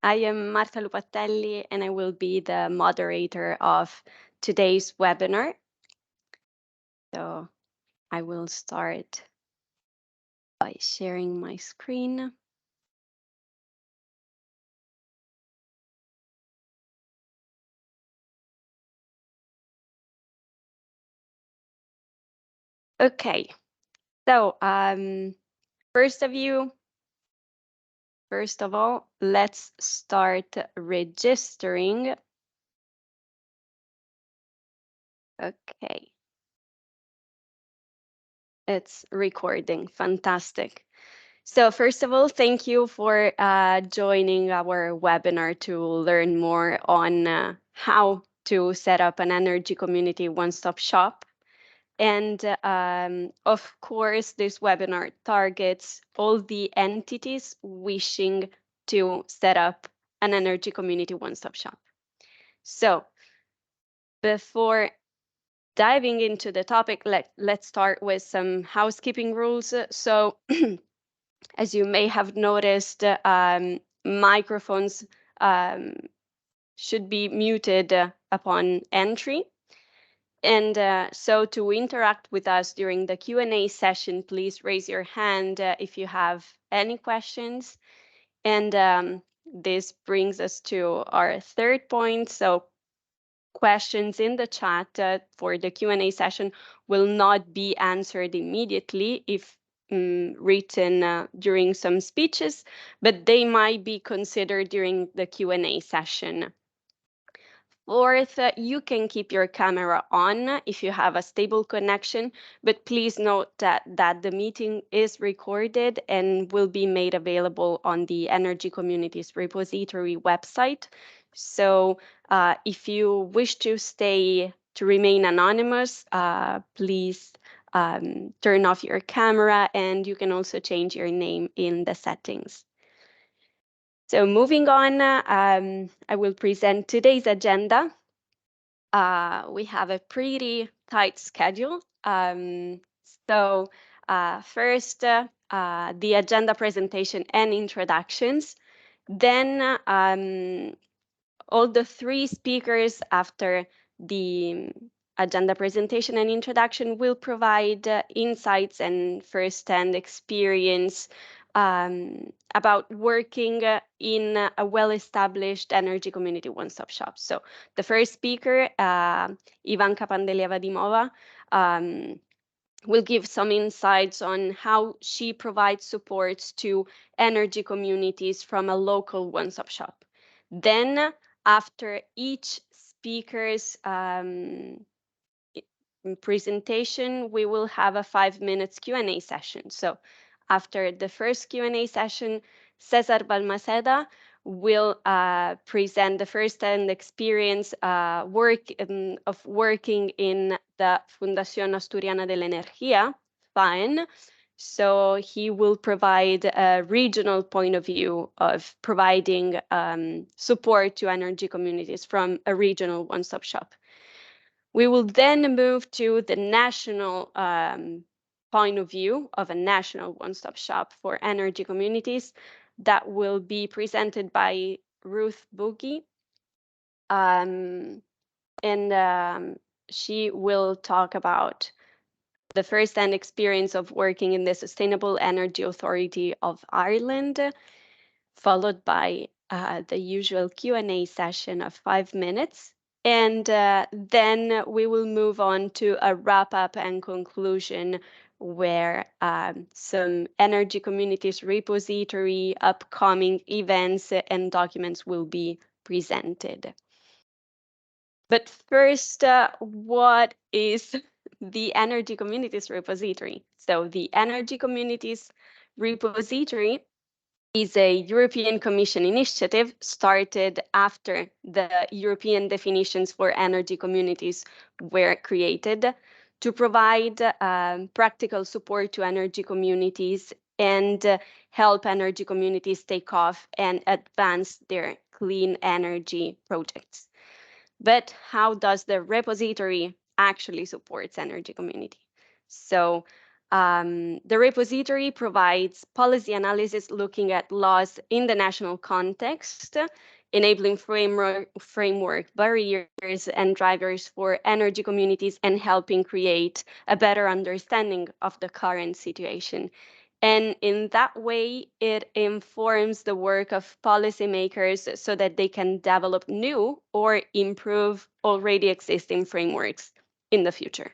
I am Marta Lupatelli, and I will be the moderator of today's webinar. So I will start by sharing my screen. Okay, so first of all, let's start registering. Okay, it's recording. Fantastic. So first of all, thank you for joining our webinar to learn more on how to set up an energy community one-stop shop. And of course, this webinar targets all the entities wishing to set up an energy community one-stop shop. So before diving into the topic, let's start with some housekeeping rules. So as you may have noticed, microphones should be muted upon entry. And so to interact with us during the Q&A session, please raise your hand if you have any questions. And this brings us to our third point. So questions in the chat for the Q&A session will not be answered immediately if written during some speeches, but they might be considered during the Q&A session. Fourth, you can keep your camera on if you have a stable connection, but please note that the meeting is recorded and will be made available on the Energy Communities repository website. So if you wish to remain anonymous, please turn off your camera, and you can also change your name in the settings. So moving on, I will present today's agenda. We have a pretty tight schedule. So first, the agenda presentation and introductions. Then all the three speakers after the agenda presentation and introduction will provide insights and first-hand experience about working in a well-established energy community one-stop shop. So the first speaker, Ivanka Pandelieva-Dimova, will give some insights on how she provides supports to energy communities from a local one-stop shop. Then, after each speaker's presentation, we will have a 5 minutes Q&A session. So after the first Q&A session, Cesar Valmaseda will present the first-hand experience of working in the Fundación Asturiana de Energía, FAEN. So he will provide a regional point of view of providing support to energy communities from a regional one-stop shop. We will then move to the national point of view of a national one-stop shop for energy communities that will be presented by Ruth Boogie. She will talk about the first-hand experience of working in the Sustainable Energy Authority of Ireland, followed by the usual Q&A session of 5 minutes. And then we will move on to a wrap-up and conclusion where some energy communities repository, upcoming events and documents will be presented. But first, what is the Energy Communities repository? So the Energy Communities repository is a European Commission initiative started after the European definitions for energy communities were created to provide practical support to energy communities and help energy communities take off and advance their clean energy projects. But how does the repository actually support energy community? So The repository provides policy analysis looking at laws in the national context, enabling framework barriers and drivers for energy communities, and helping create a better understanding of the current situation. And in that way, it informs the work of policymakers so that they can develop new or improve already existing frameworks in the future.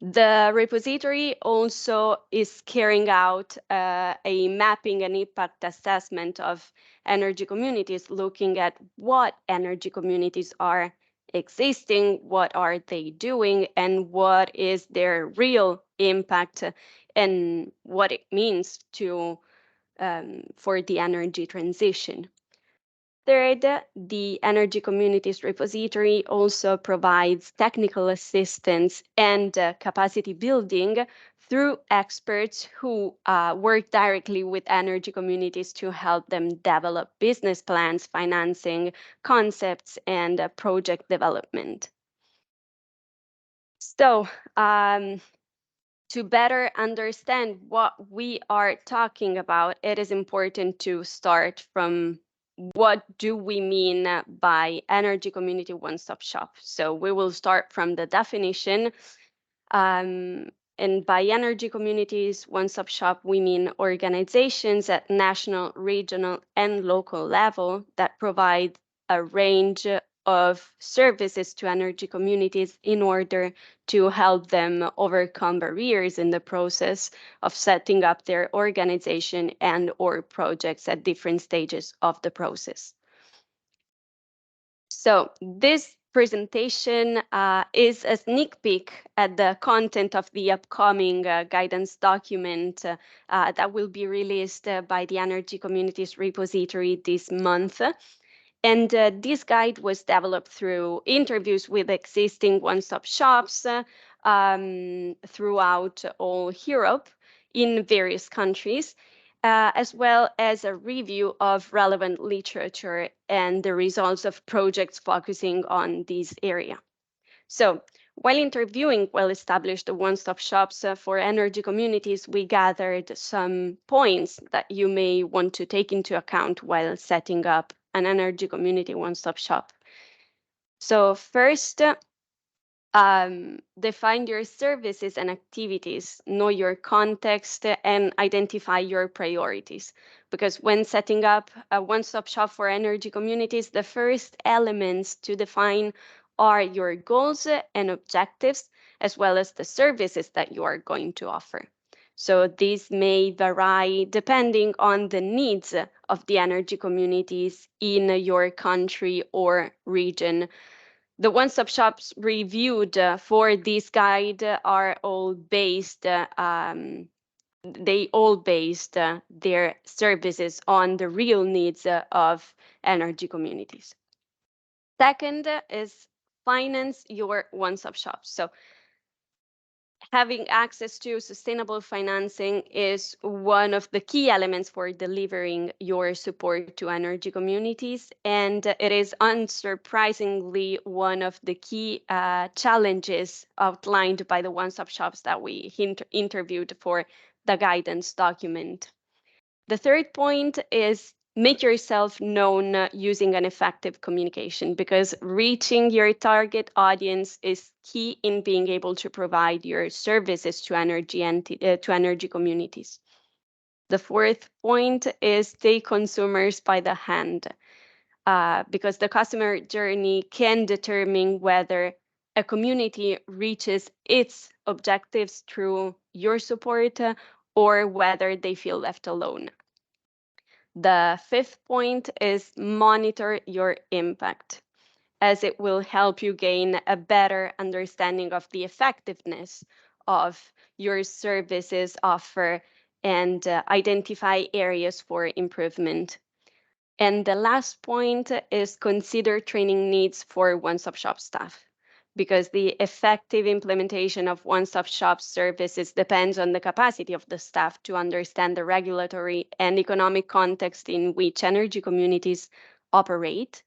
The repository also is carrying out a mapping and impact assessment of energy communities, looking at what energy communities are existing, what are they doing, and what is their real impact, and what it means to for the energy transition. Third, the Energy Communities Repository also provides technical assistance and capacity building through experts who work directly with energy communities to help them develop business plans, financing, concepts, and project development. So, to better understand what we are talking about, it is important to start from what do we mean by energy community one-stop shop. So we will start from the definition. And by energy communities one-stop shop, we mean organizations at national, regional, and local level that provide a range of services to energy communities in order to help them overcome barriers in the process of setting up their organization and or projects at different stages of the process. So this presentation is a sneak peek at the content of the upcoming guidance document that will be released by the Energy Communities Repository this month. And this guide was developed through interviews with existing one-stop shops throughout all Europe in various countries, as well as a review of relevant literature and the results of projects focusing on this area. So, while interviewing well-established one-stop shops for energy communities, we gathered some points that you may want to take into account while setting up an energy community one-stop shop. So first, define your services and activities, know your context, and identify your priorities. Because when setting up a one-stop shop for energy communities, the first elements to define are your goals and objectives, as well as the services that you are going to offer. So these may vary depending on the needs of the energy communities in your country or region. The one-stop shops reviewed for this guide are all based, they all based their services on the real needs of energy communities. Second is finance your one-stop shop. So having access to sustainable financing is one of the key elements for delivering your support to energy communities, and it is unsurprisingly one of the key challenges outlined by the one-stop shops that we interviewed for the guidance document. The third point is make yourself known using an effective communication, because reaching your target audience is key in being able to provide your services to energy communities. The fourth point is take consumers by the hand, because the customer journey can determine whether a community reaches its objectives through your support or whether they feel left alone. The fifth point is monitor your impact, as it will help you gain a better understanding of the effectiveness of your services offer and identify areas for improvement. And the last point is consider training needs for one-stop shop staff, because the effective implementation of one-stop shop services depends on the capacity of the staff to understand the regulatory and economic context in which energy communities operate,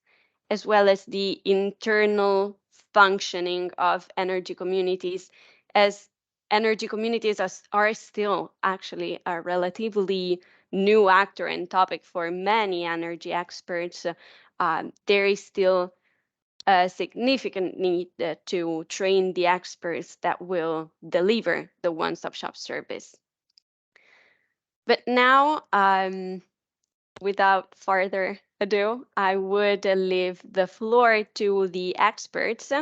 as well as the internal functioning of energy communities, as energy communities are still actually a relatively new actor and topic for many energy experts. There is still a significant need to train the experts that will deliver the one-stop shop service. But now, without further ado, I would leave the floor to the experts.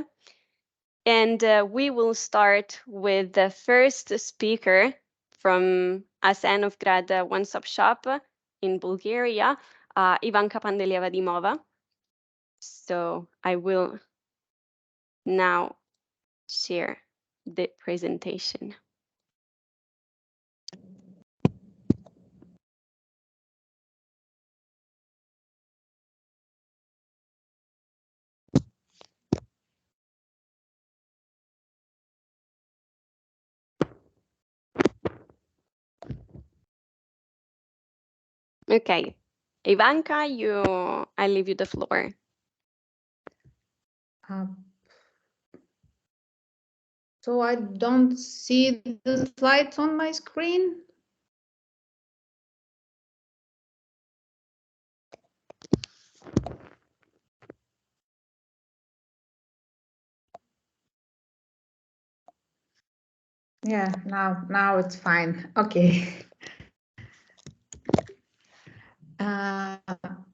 And we will start with the first speaker from Asenovgrad One-Stop Shop in Bulgaria, Ivanka Pandelieva-Dimova. So I will now share the presentation. Okay, Ivanka, I leave you the floor. So I don't see the slides on my screen. Yeah, now it's fine. Okay.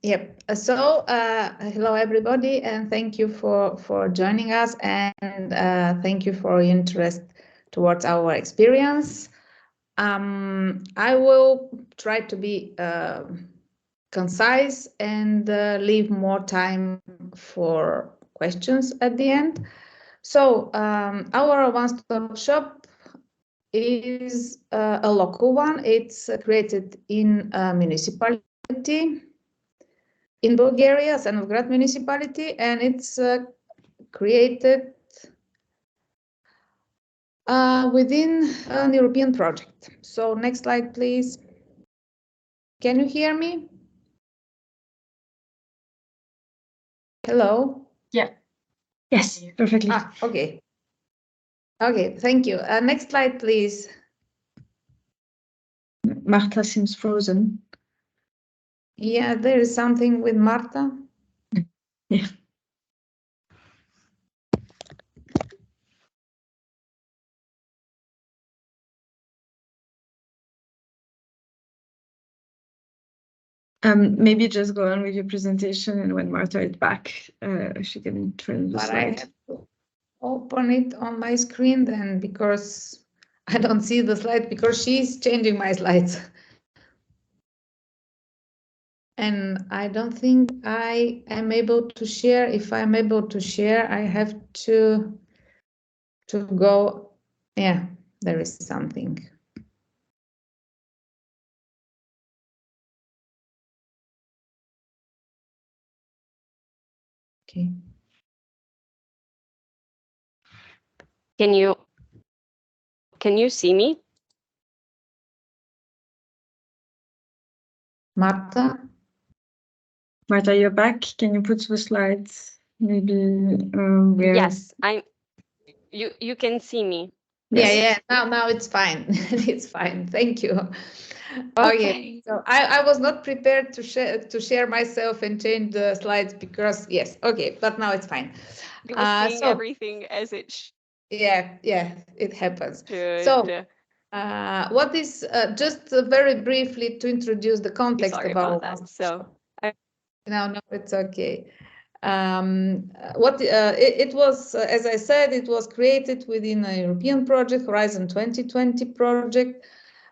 Yep. So hello everybody, and thank you for joining us, and thank you for your interest towards our experience. I will try to be concise and leave more time for questions at the end. So our one-stop shop is a local one. It's created in a municipality in Bulgaria, Asenovgrad municipality, and it's created within an European project. So next slide, please. Can you hear me? Hello? Yeah. Yes, perfectly. Okay. Okay, thank you. Next slide, please. Marta seems frozen. Yeah, there is something with Marta. Yeah. Maybe just go on with your presentation, and when Marta is back, she can turn the slide. I have to open it on my screen then, because I don't see the slide because she's changing my slides. And I don't think I am able to share. If I'm able to share, I have to go. Yeah, there is something. Okay. Can you see me? Marta? Marta, you're back. Can you put the slides? Maybe Yes, you can see me. Yeah. Now it's fine. It's fine. Thank you. Okay. So I was not prepared to share myself and change the slides because yes. Okay, but now it's fine. Seeing everything as it yeah, it happens. should. So what is just very briefly to introduce the context Sorry of our about that. So no, it's okay. It was, as I said, it was created within a European project, Horizon 2020 project.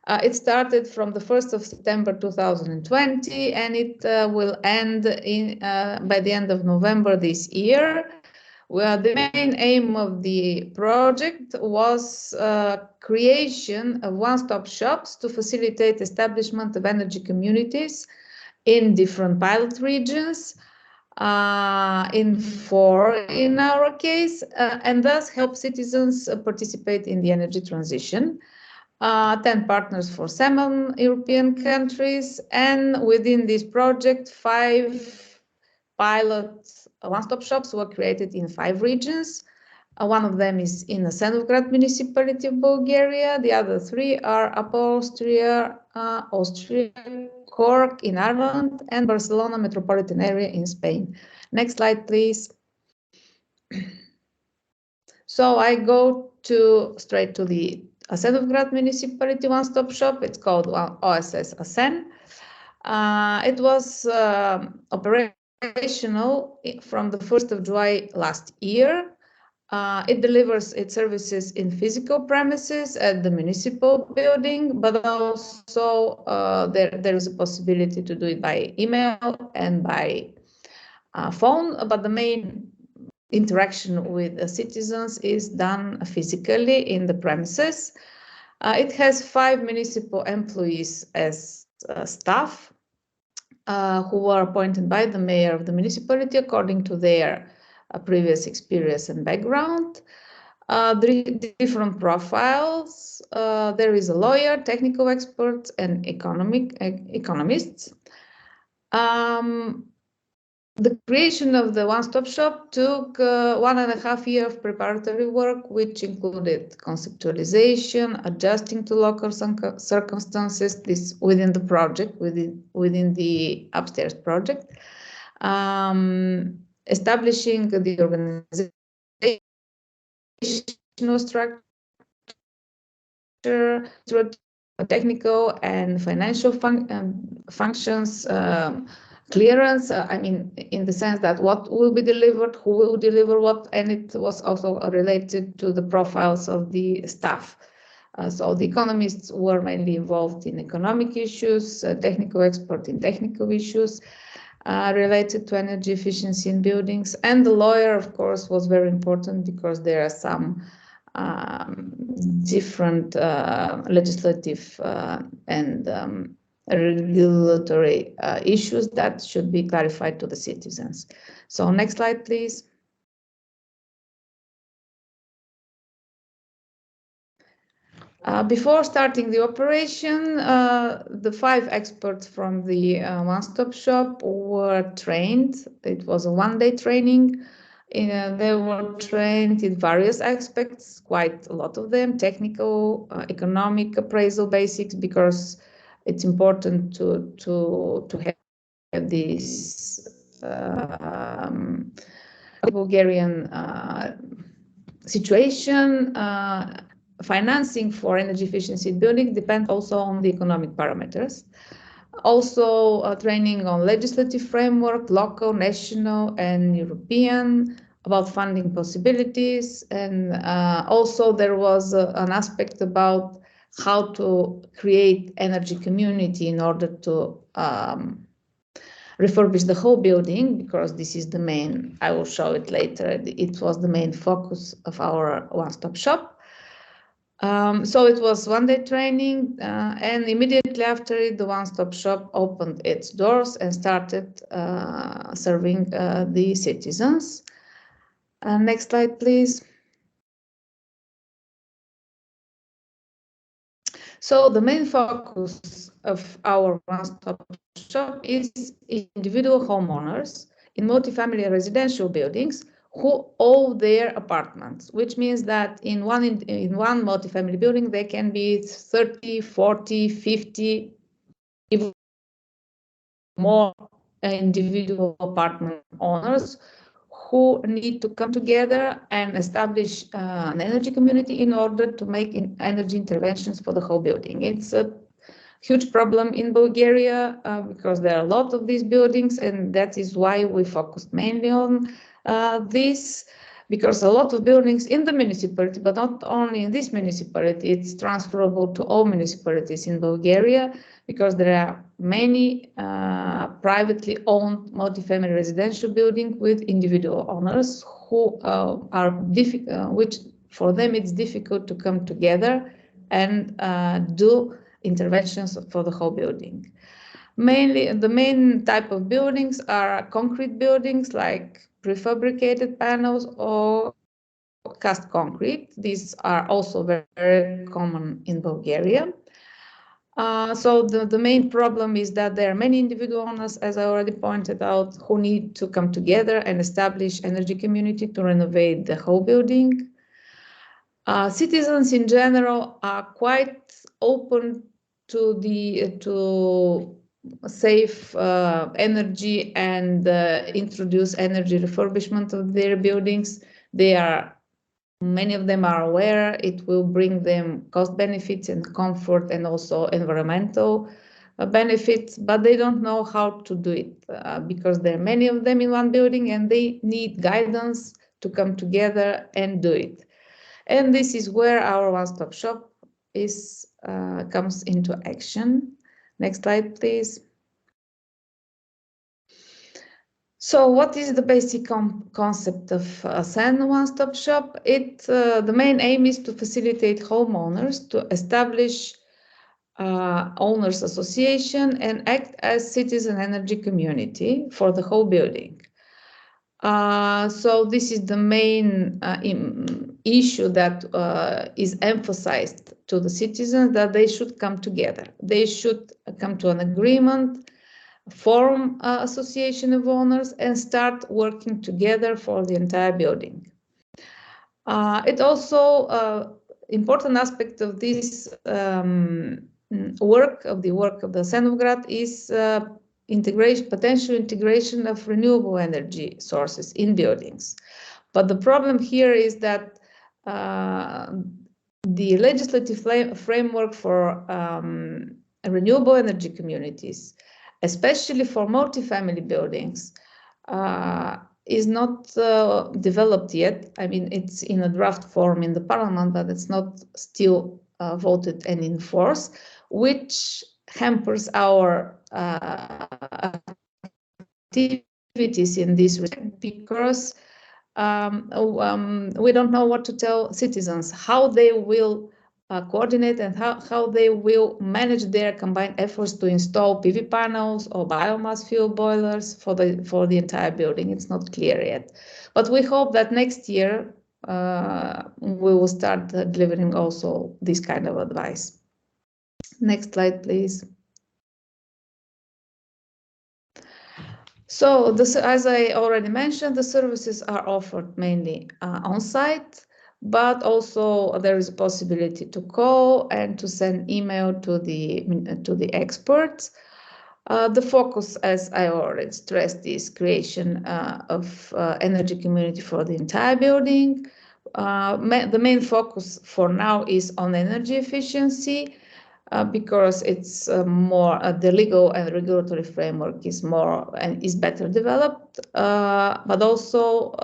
It started from the 1st of September 2020, and it will end by the end of November this year. Well, the main aim of the project was creation of one-stop shops to facilitate establishment of energy communities in different pilot regions, in 4 in our case, and thus help citizens participate in the energy transition. 10 partners for 7 European countries, and within this project, 5 pilot one-stop shops were created in 5 regions. One of them is in Asenovgrad municipality of Bulgaria. The other three are Austria, Cork in Ireland, and Barcelona metropolitan area in Spain. Next slide, please. So I go straight to the Asenovgrad municipality one-stop shop. It's called OSS ASEN. It was operational from the 1st of July last year. It delivers its services in physical premises at the municipal building, but also there is a possibility to do it by email and by phone, but the main interaction with the citizens is done physically in the premises. It has 5 municipal employees as staff who were appointed by the mayor of the municipality according to their previous experience and background. Different profiles. There is a lawyer, technical experts, and economists. The creation of the one-stop shop took 1.5 years of preparatory work, which included conceptualization, adjusting to local circumstances, this within the project, within the UP-STAIRS project, establishing the organizational structure, technical and financial functions, clearance, I mean, in the sense that what will be delivered, who will deliver what, and it was also related to the profiles of the staff. So the economists were mainly involved in economic issues, technical expert in technical issues related to energy efficiency in buildings, and the lawyer, of course, was very important because there are some different legislative and regulatory issues that should be clarified to the citizens. So next slide, please. Before starting the operation, the 5 experts from the one-stop shop were trained. It was a one-day training. They were trained in various aspects, quite a lot of them, technical, economic, appraisal basics, because it's important to have this Bulgarian situation. Financing for energy efficiency building depends also on the economic parameters. Also training on legislative framework, local, national, and European, about funding possibilities. And also there was an aspect about how to create energy community in order to refurbish the whole building, because this is the main, I will show it later, it was the main focus of our one-stop shop. So it was one-day training, and immediately after it, the one-stop shop opened its doors and started serving the citizens. Next slide, please. So the main focus of our one-stop shop is individual homeowners in multifamily residential buildings who own their apartments, which means that in one multifamily building, there can be 30, 40, 50, even more individual apartment owners who need to come together and establish an energy community in order to make energy interventions for the whole building. It's a huge problem in Bulgaria because there are a lot of these buildings, and that is why we focused mainly on this, because a lot of buildings in the municipality, but not only in this municipality, it's transferable to all municipalities in Bulgaria, because there are many privately owned multifamily residential buildings with individual owners who are which for them it's difficult to come together and do interventions for the whole building. Mainly, the main type of buildings are concrete buildings like prefabricated panels or cast concrete. These are also very, very common in Bulgaria. So the main problem is that there are many individual owners, as I already pointed out, who need to come together and establish energy community to renovate the whole building. Citizens in general are quite open to save energy and introduce energy refurbishment of their buildings. Many of them are aware it will bring them cost benefits and comfort and also environmental benefits, but they don't know how to do it because there are many of them in one building and they need guidance to come together and do it. And this is where our one-stop shop comes into action. Next slide, please. So what is the basic concept of FAEN one-stop shop? The main aim is to facilitate homeowners to establish owners association and act as citizen energy community for the whole building. So this is the main issue that is emphasized to the citizens, that they should come together. They should come to an agreement, form an association of owners and start working together for the entire building. It also important aspect of this work of the Asenovgrad is potential integration of renewable energy sources in buildings. But the problem here is that the legislative framework for renewable energy communities, especially for multifamily buildings, is not developed yet. I mean, it's in a draft form in the parliament, but it's not still voted and in force, which hampers our activities in this respect, because we don't know what to tell citizens, how they will coordinate and how they will manage their combined efforts to install PV panels or biomass fuel boilers for the entire building. It's not clear yet, but we hope that next year we will start delivering also this kind of advice. Next slide, please. So as I already mentioned, the services are offered mainly on site, but also there is a possibility to call and to send email to the experts. The focus, as I already stressed, is creation of energy community for the entire building. The main focus for now is on energy efficiency, because it's more the legal and regulatory framework is more and is better developed, but also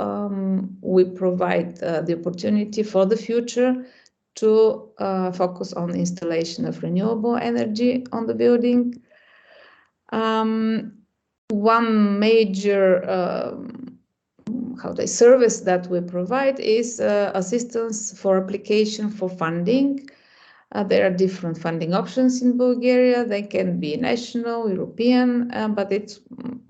we provide the opportunity for the future to focus on the installation of renewable energy on the building. One major service that we provide is assistance for application for funding. There are different funding options in Bulgaria. They can be national, European, but it's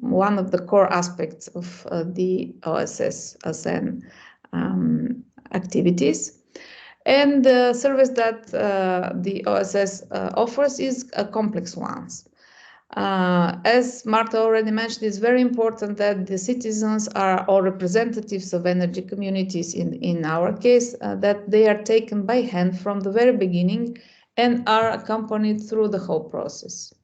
one of the core aspects of the OSS ASEAN activities. And the service that the OSS offers is a complex one. As Marta already mentioned, it's very important that the citizens are all representatives of energy communities in our case, that they are taken by hand from the very beginning and are accompanied through the whole process.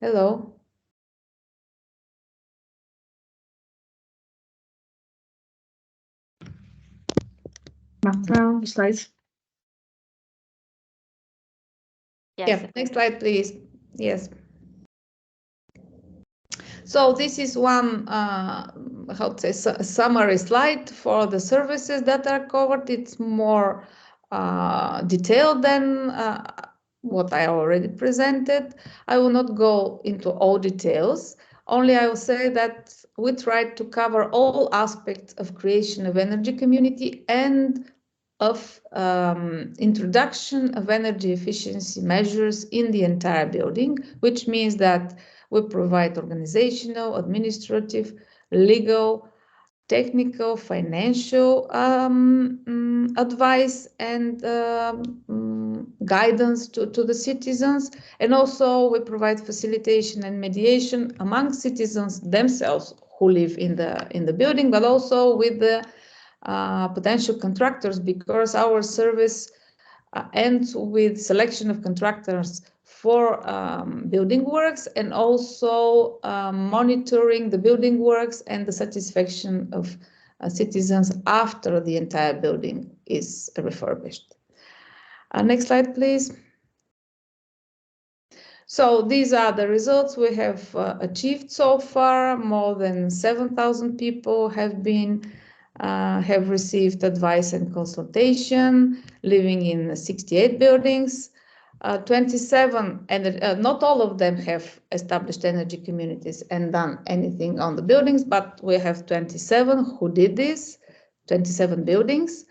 Hello. Marta, slides. Yes. Yeah, next slide, please. Yes. So this is one, summary slide for the services that are covered. It's more detailed than what I already presented. I will not go into all details. Only I will say that we tried to cover all aspects of creation of energy community and of introduction of energy efficiency measures in the entire building, which means that we provide organizational, administrative, legal, technical, financial advice and guidance to the citizens. And also we provide facilitation and mediation among citizens themselves who live in the building, but also with the potential contractors, because our service ends with selection of contractors for building works, and also monitoring the building works and the satisfaction of citizens after the entire building is refurbished. Next slide, please. So these are the results we have achieved so far. More than 7,000 people have received advice and consultation, living in 68 buildings. 27, and not all of them have established energy communities and done anything on the buildings, but we have 27 who did this, 27 buildings.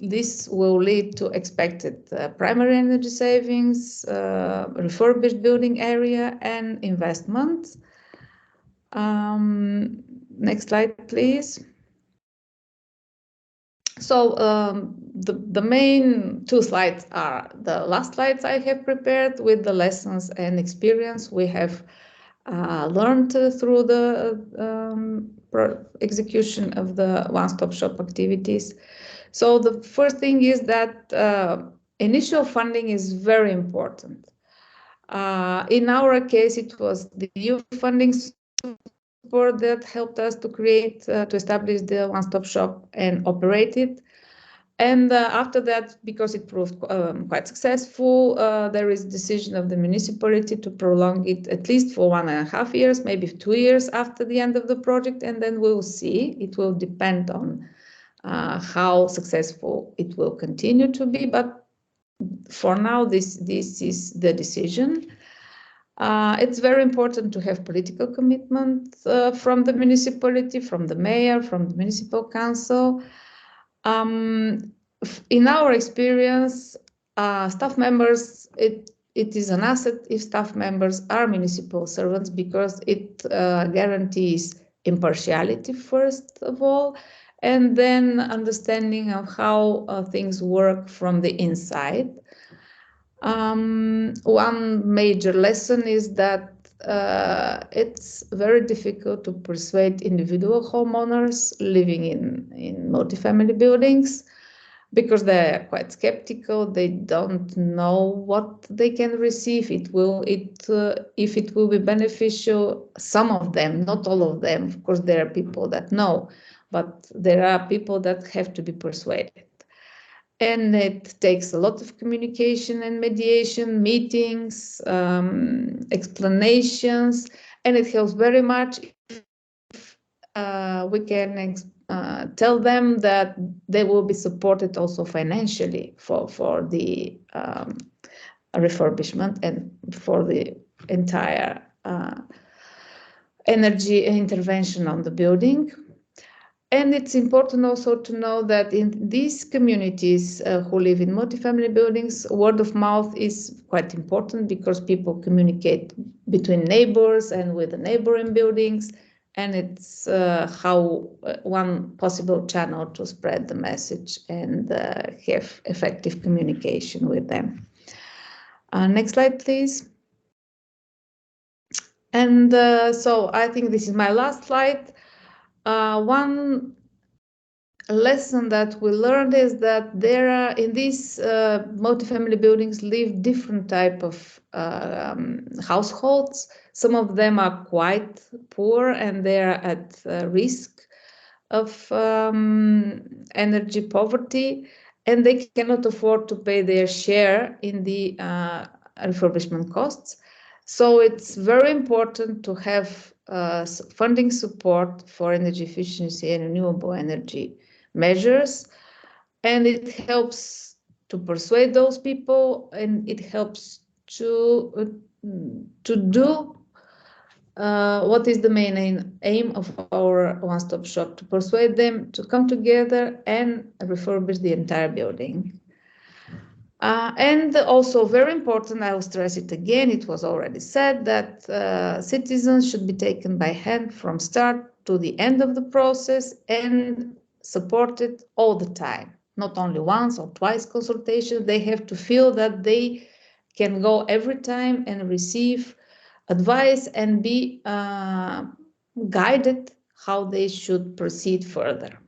This will lead to expected primary energy savings, refurbished building area, and investment. Next slide, please. So the main two slides are the last slides I have prepared with the lessons and experience we have learned through the execution of the one-stop shop activities. So the first thing is that initial funding is very important. In our case, it was the EU funding support that helped us to establish the one-stop shop and operate it. And after that, because it proved quite successful, there is a decision of the municipality to prolong it at least for 1.5 years, maybe 2 years after the end of the project, and then we'll see. It will depend on how successful it will continue to be, but for now, this is the decision. It's very important to have political commitment from the municipality, from the mayor, from the municipal council. In our experience, staff members, it is an asset if staff members are municipal servants, because it guarantees impartiality, first of all, and then understanding of how things work from the inside. One major lesson is that it's very difficult to persuade individual homeowners living in multifamily buildings, because they're quite skeptical. They don't know what they can receive. If it will be beneficial. Some of them, not all of them. Of course, there are people that know, but there are people that have to be persuaded. And it takes a lot of communication and mediation, meetings, explanations, and it helps very much if we can tell them that they will be supported also financially for the refurbishment and for the entire energy intervention on the building. And it's important also to know that in these communities who live in multifamily buildings, word of mouth is quite important, because people communicate between neighbors and with the neighboring buildings, and it's one possible channel to spread the message and have effective communication with them. Next slide, please. And so I think this is my last slide. One lesson that we learned is that there are, in these multifamily buildings, live different type of households. Some of them are quite poor and they are at risk of energy poverty, and they cannot afford to pay their share in the refurbishment costs. So it's very important to have funding support for energy efficiency and renewable energy measures, and it helps to persuade those people, and it helps to do what is the main aim of our one-stop shop, to persuade them to come together and refurbish the entire building. And also very important, I will stress it again, it was already said that citizens should be taken by hand from start to the end of the process and supported all the time, not only once or twice consultation. They have to feel that they can go every time and receive advice and be guided how they should proceed further.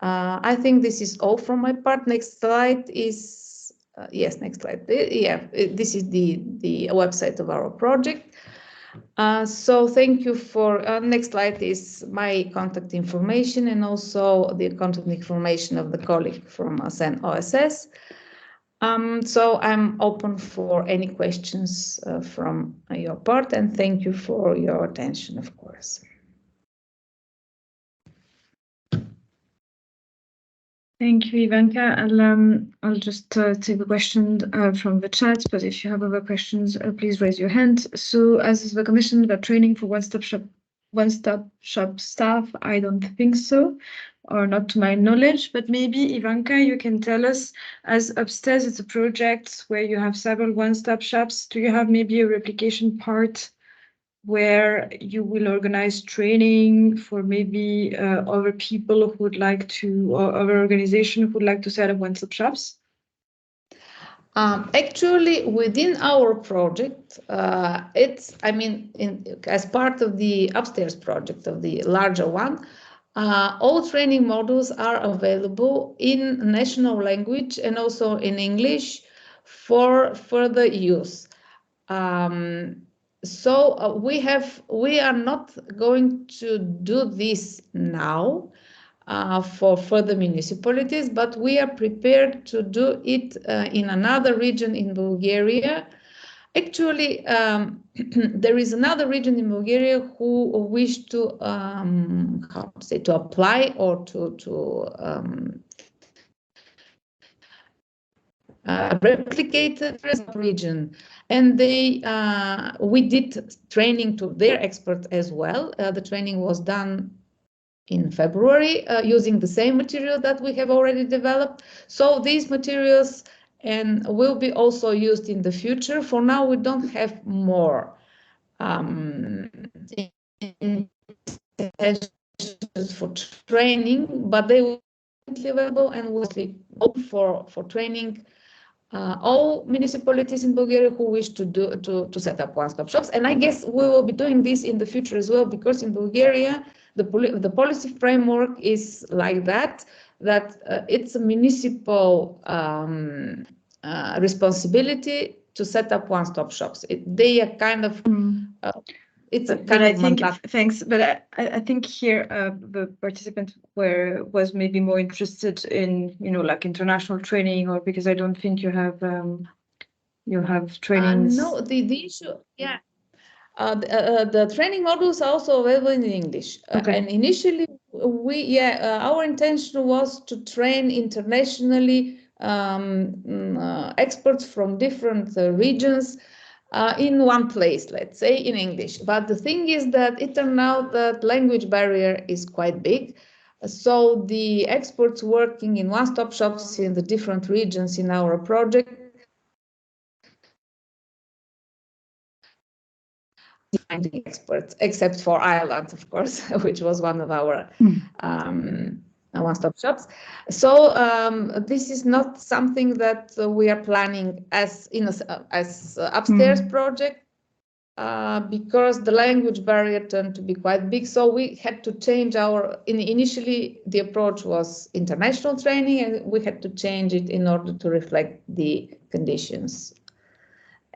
I think this is all from my part. Next slide is, yes, next slide. Yeah, this is the website of our project. So thank you for, next slide is my contact information and also the contact information of the colleague from FAEN OSS. So I'm open for any questions from your part, and thank you for your attention, of course. Thank you, Ivanka. I'll just take a question from the chat, but if you have other questions, please raise your hand. So as the Commission, the training for one-stop shop staff, I don't think so, or not to my knowledge, but maybe Ivanka, you can tell us, as upstairs it's a project where you have several one-stop shops. Do you have maybe a replication part where you will organize training for maybe other people who would like to, or other organizations who would like to set up one-stop shops? Actually, within our project, it's, I mean, as part of the upstairs project of the larger one, all training modules are available in national language and also in English for further use. So we are not going to do this now for further municipalities, but we are prepared to do it in another region in Bulgaria. Actually, there is another region in Bulgaria who wish to, how to say, to apply or to replicate the region, and we did training to their experts as well. The training was done in February using the same material that we have already developed. So these materials will be also used in the future. For now, we don't have more intentions for training, but they will be available and will be open for training all municipalities in Bulgaria who wish to set up one-stop shops. And I guess we will be doing this in the future as well, because in Bulgaria, the policy framework is like that it's a municipal responsibility to set up one-stop shops. They are kind of it's a kind of mandate. Thanks, but I think here the participant was maybe more interested in, you know, like international training, or because I don't think you have trainings. No, the issue, yeah. The training modules are also available in English. Okay. And initially, our intention was to train internationally experts from different regions in one place, let's say in English. But the thing is that it turned out that language barrier is quite big. So the experts working in one-stop shops in the different regions in our project, experts, except for Ireland, of course, which was one of our one-stop shops. So this is not something that we are planning as upstairs project, because the language barrier turned to be quite big. So we had to change initially the approach was international training, and we had to change it in order to reflect the conditions.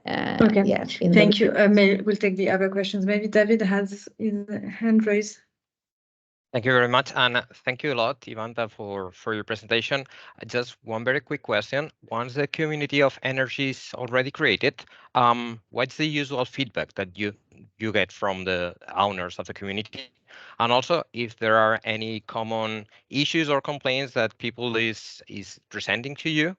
Okay, yeah, thank you. We'll take the other questions. Maybe David has his hand raised. Thank you very much, and thank you a lot, Ivanka, for your presentation. Just one very quick question. Once the community of energy is already created, what's the usual feedback that you get from the owners of the community? And also, if there are any common issues or complaints that people is presenting to you?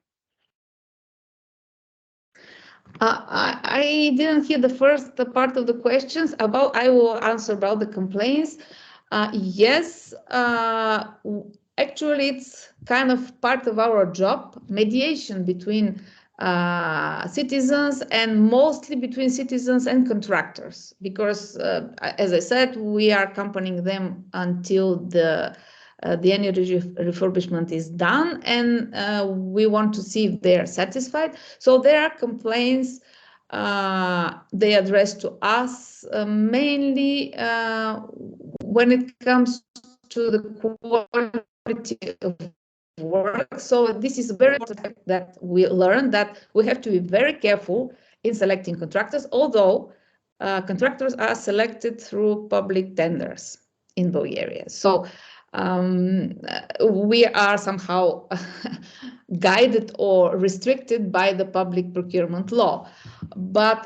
I didn't hear the first part of the questions. I will answer about the complaints. Yes, actually it's kind of part of our job, mediation between citizens and mostly between citizens and contractors, because as I said, we are accompanying them until the energy refurbishment is done, and we want to see if they are satisfied. So there are complaints they address to us mainly when it comes to the quality of work. So this is very important that we learn that we have to be very careful in selecting contractors, although contractors are selected through public tenders in Bulgaria. So we are somehow guided or restricted by the public procurement law. But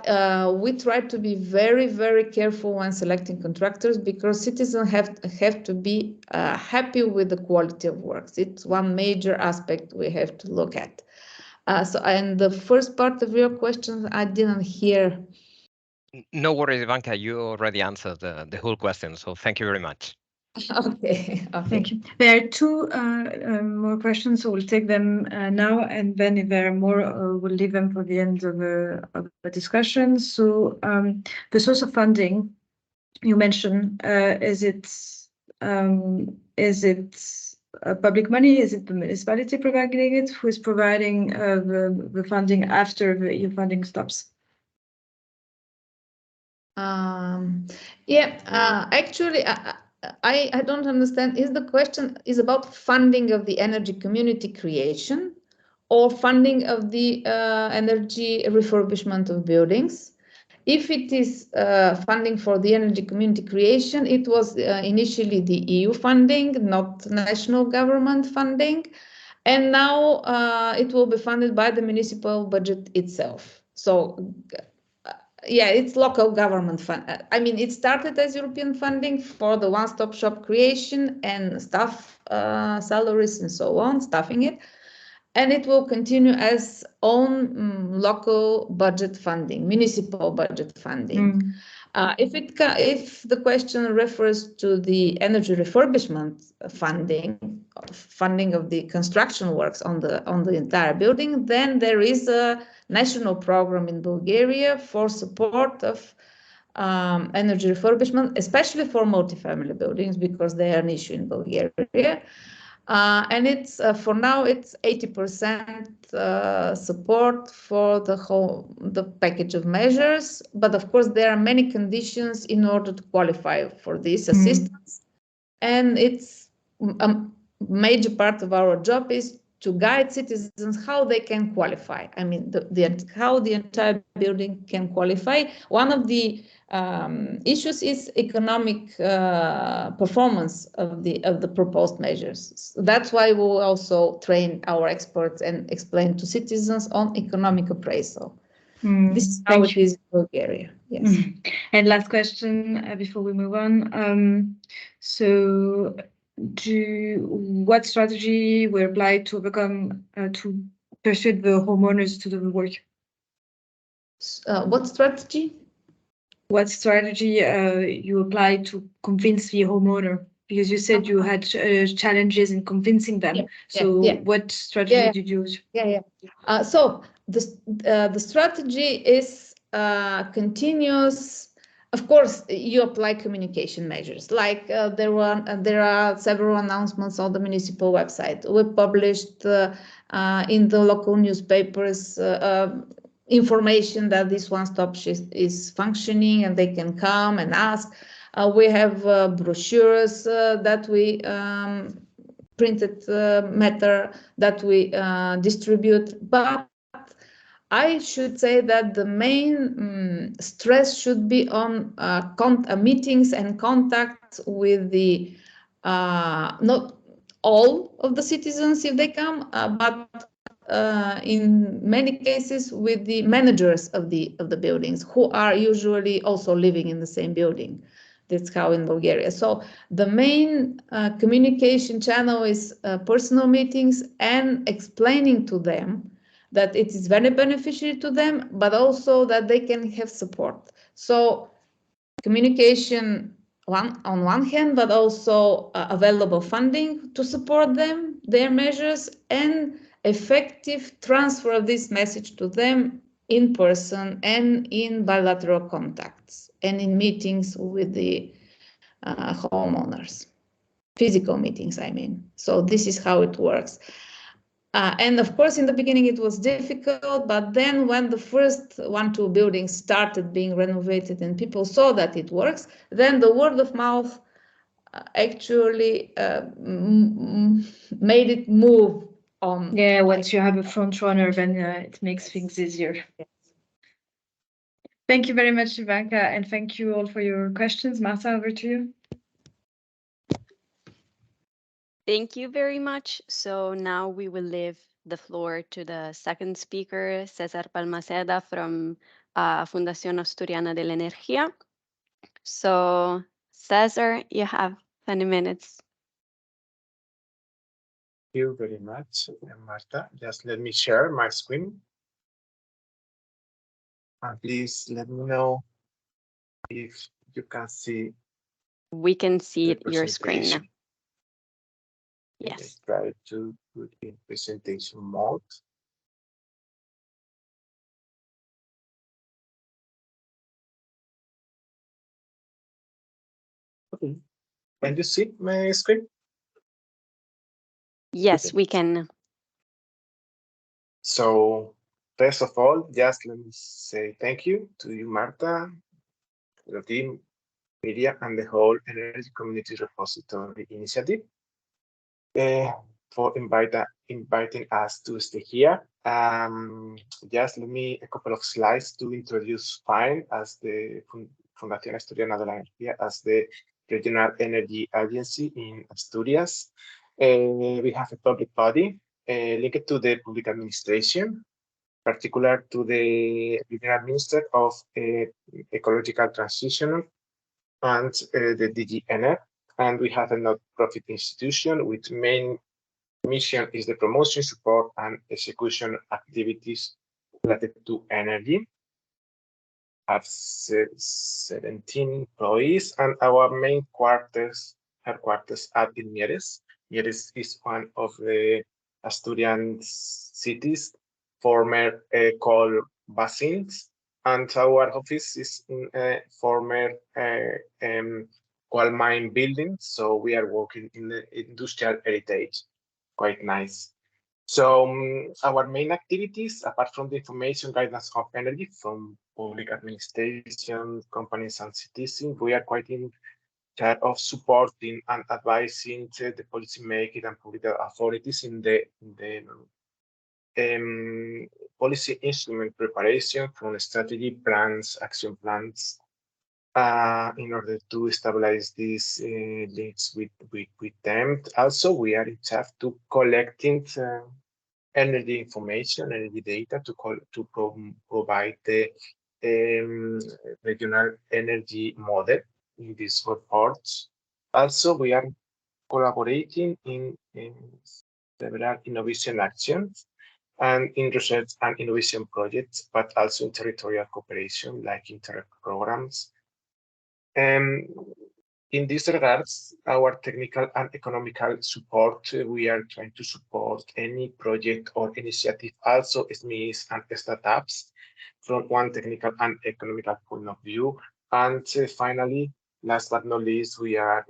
we try to be very, very careful when selecting contractors, because citizens have to be happy with the quality of works. It's one major aspect we have to look at. And the first part of your question, I didn't hear. No worries, Ivanka, you already answered the whole question, so thank you very much. Okay. Thank you. There are two more questions, so we'll take them now, and then if there are more, we'll leave them for the end of the discussion. So the source of funding you mentioned, is it public money? Is it the municipality providing it? Who is providing the funding after the EU funding stops? Actually, I don't understand. Is the question is about funding of the energy community creation or funding of the energy refurbishment of buildings? If it is funding for the energy community creation, it was initially the EU funding, not national government funding. And now it will be funded by the municipal budget itself. So yeah, it's local government fund. I mean, it started as European funding for the one-stop shop creation and staff salaries and so on, staffing it. And it will continue as own local budget funding, municipal budget funding. If the question refers to the energy refurbishment funding of the construction works on the entire building, then there is a national program in Bulgaria for support of energy refurbishment, especially for multifamily buildings, because they are an issue in Bulgaria. And it's for now it's 80% support for the package of measures, but of course there are many conditions in order to qualify for this assistance, and it's a major part of our job is to guide citizens how they can qualify. I mean, how the entire building can qualify. One of the issues is economic performance of the proposed measures. So that's why we will also train our experts and explain to citizens on economic appraisal. This is how it is in Bulgaria. Yes. And last question before we move on. So what strategy we apply to persuade the homeowners to do the work? What strategy? What strategy you apply to convince the homeowner? Because you said you had challenges in convincing them. What strategy did you use? So the strategy is continuous. Of course, you apply communication measures. Like there are several announcements on the municipal website. We published in the local newspapers information that this one-stop is functioning and they can come and ask. We have brochures that we printed matter that we distribute, but I should say that the main stress should be on meetings and contacts with the not all of the citizens if they come, but in many cases with the managers of the buildings, who are usually also living in the same building. That's how in Bulgaria. So the main communication channel is personal meetings and explaining to them that it is very beneficial to them, but also that they can have support. So communication on one hand, but also available funding to support them, their measures, and effective transfer of this message to them in person and in bilateral contacts and in meetings with the homeowners, physical meetings, I mean. So this is how it works. And of course, in the beginning, it was difficult, but then when the first 1-2 buildings started being renovated and people saw that it works, then the word of mouth actually made it move on. Yeah, once you have a front runner, then it makes things easier. Yes. Thank you very much, Ivanka, and thank you all for your questions. Marta, over to you. Thank you very much. So now we will leave the floor to the second speaker, Cesar Valmaseda from Fundación Asturiana de Energía. So, Cesar, you have 20 minutes. Thank you very much, Marta. Just let me share my screen. And please let me know if you can see. We can see your screen now. Yes. Let's try to put in presentation mode. Okay. Can you see my screen? Yes, Okay. we can. So first of all, just let me say thank you to you, Marta, the team, media, and the whole Energy Community Repository Initiative for inviting us to stay here. Just let me a couple of slides to introduce FAEN as the Fundación Asturiana de la Energía as the regional energy agency in Asturias. We have a public body linked to the public administration, particular to the regional minister of ecological transition and the DGNR. And we have a not-profit institution with main mission is the promotion, support, and execution activities related to energy. Have 17 employees, and our main headquarters are in Mieres. Mieres is one of the Asturian cities, former coal basins, and our office is in a former coal mine building. So we are working in the industrial heritage. Quite nice. So our main activities, apart from the information guidance of energy from public administration, companies, and citizens, we are quite in charge of supporting and advising the policymakers and public authorities in the policy instrument preparation from strategy plans, action plans, in order to stabilize these links with them. Also, we are in charge to collecting energy information, energy data to provide the regional energy model in these reports. Also, we are collaborating in several innovation actions and in research and innovation projects, but also in territorial cooperation like Interreg programs. In this regards, our technical and economical support, we are trying to support any project or initiative, also SMEs and startups from one technical and economical point of view. And finally, last but not least, we are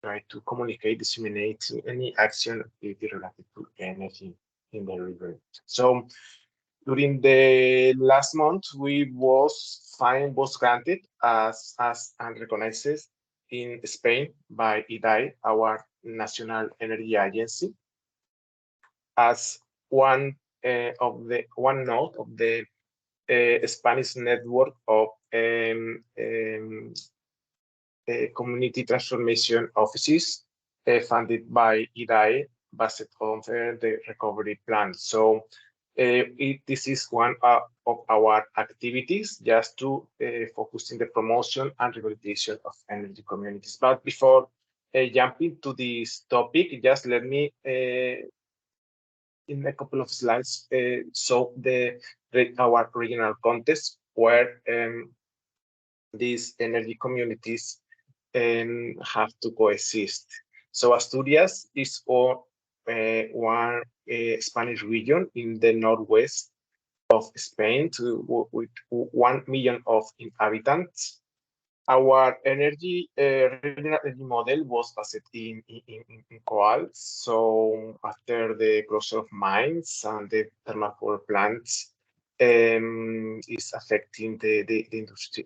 trying to communicate, disseminate any action activity related to energy in the region. So during the last month, FAEN was granted as and recognized in Spain by IDAE, our national energy agency, as one node of the Spanish network of community transformation offices funded by IDAE based on the recovery plan. So this is one of our activities, just to focus in the promotion and rehabilitation of energy communities. But before jumping to this topic, just let me, in a couple of slides, show our regional context, where these energy communities have to coexist. So Asturias is one Spanish region in the northwest of Spain with 1 million of inhabitants. Our regional energy model was based in coal. So after the closure of mines and the thermal power plants is affecting the industry,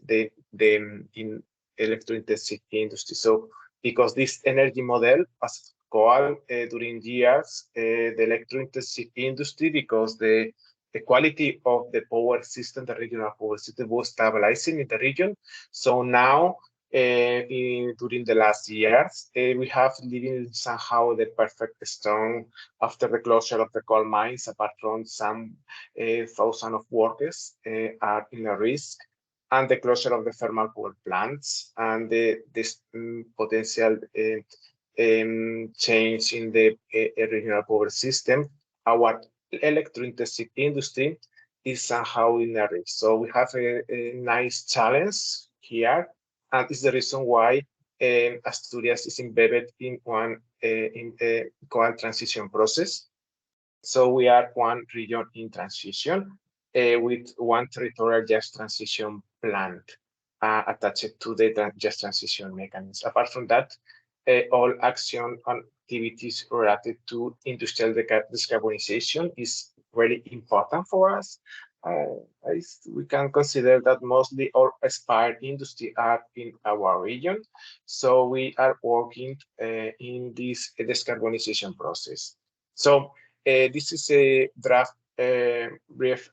in electro-intensive industry. So because this energy model was coal during years, the electro-intensive industry, because the quality of the power system, the regional power system, was stabilizing in the region. So now, during the last years, we have living somehow the perfect storm after the closure of the coal mines, apart from some thousand of workers are in a risk, and the closure of the thermal power plants, and this potential change in the regional power system. Our electro-intensive industry is somehow in a risk. So we have a nice challenge here, and it's the reason why Asturias is embedded in a coal transition process. So we are one region in transition with one territorial just transition plant attached to the just transition mechanism. Apart from that, all action and activities related to industrial decarbonization is really important for us. We can consider that mostly all aspired industry are in our region. So we are working in this decarbonization process. So this is a draft brief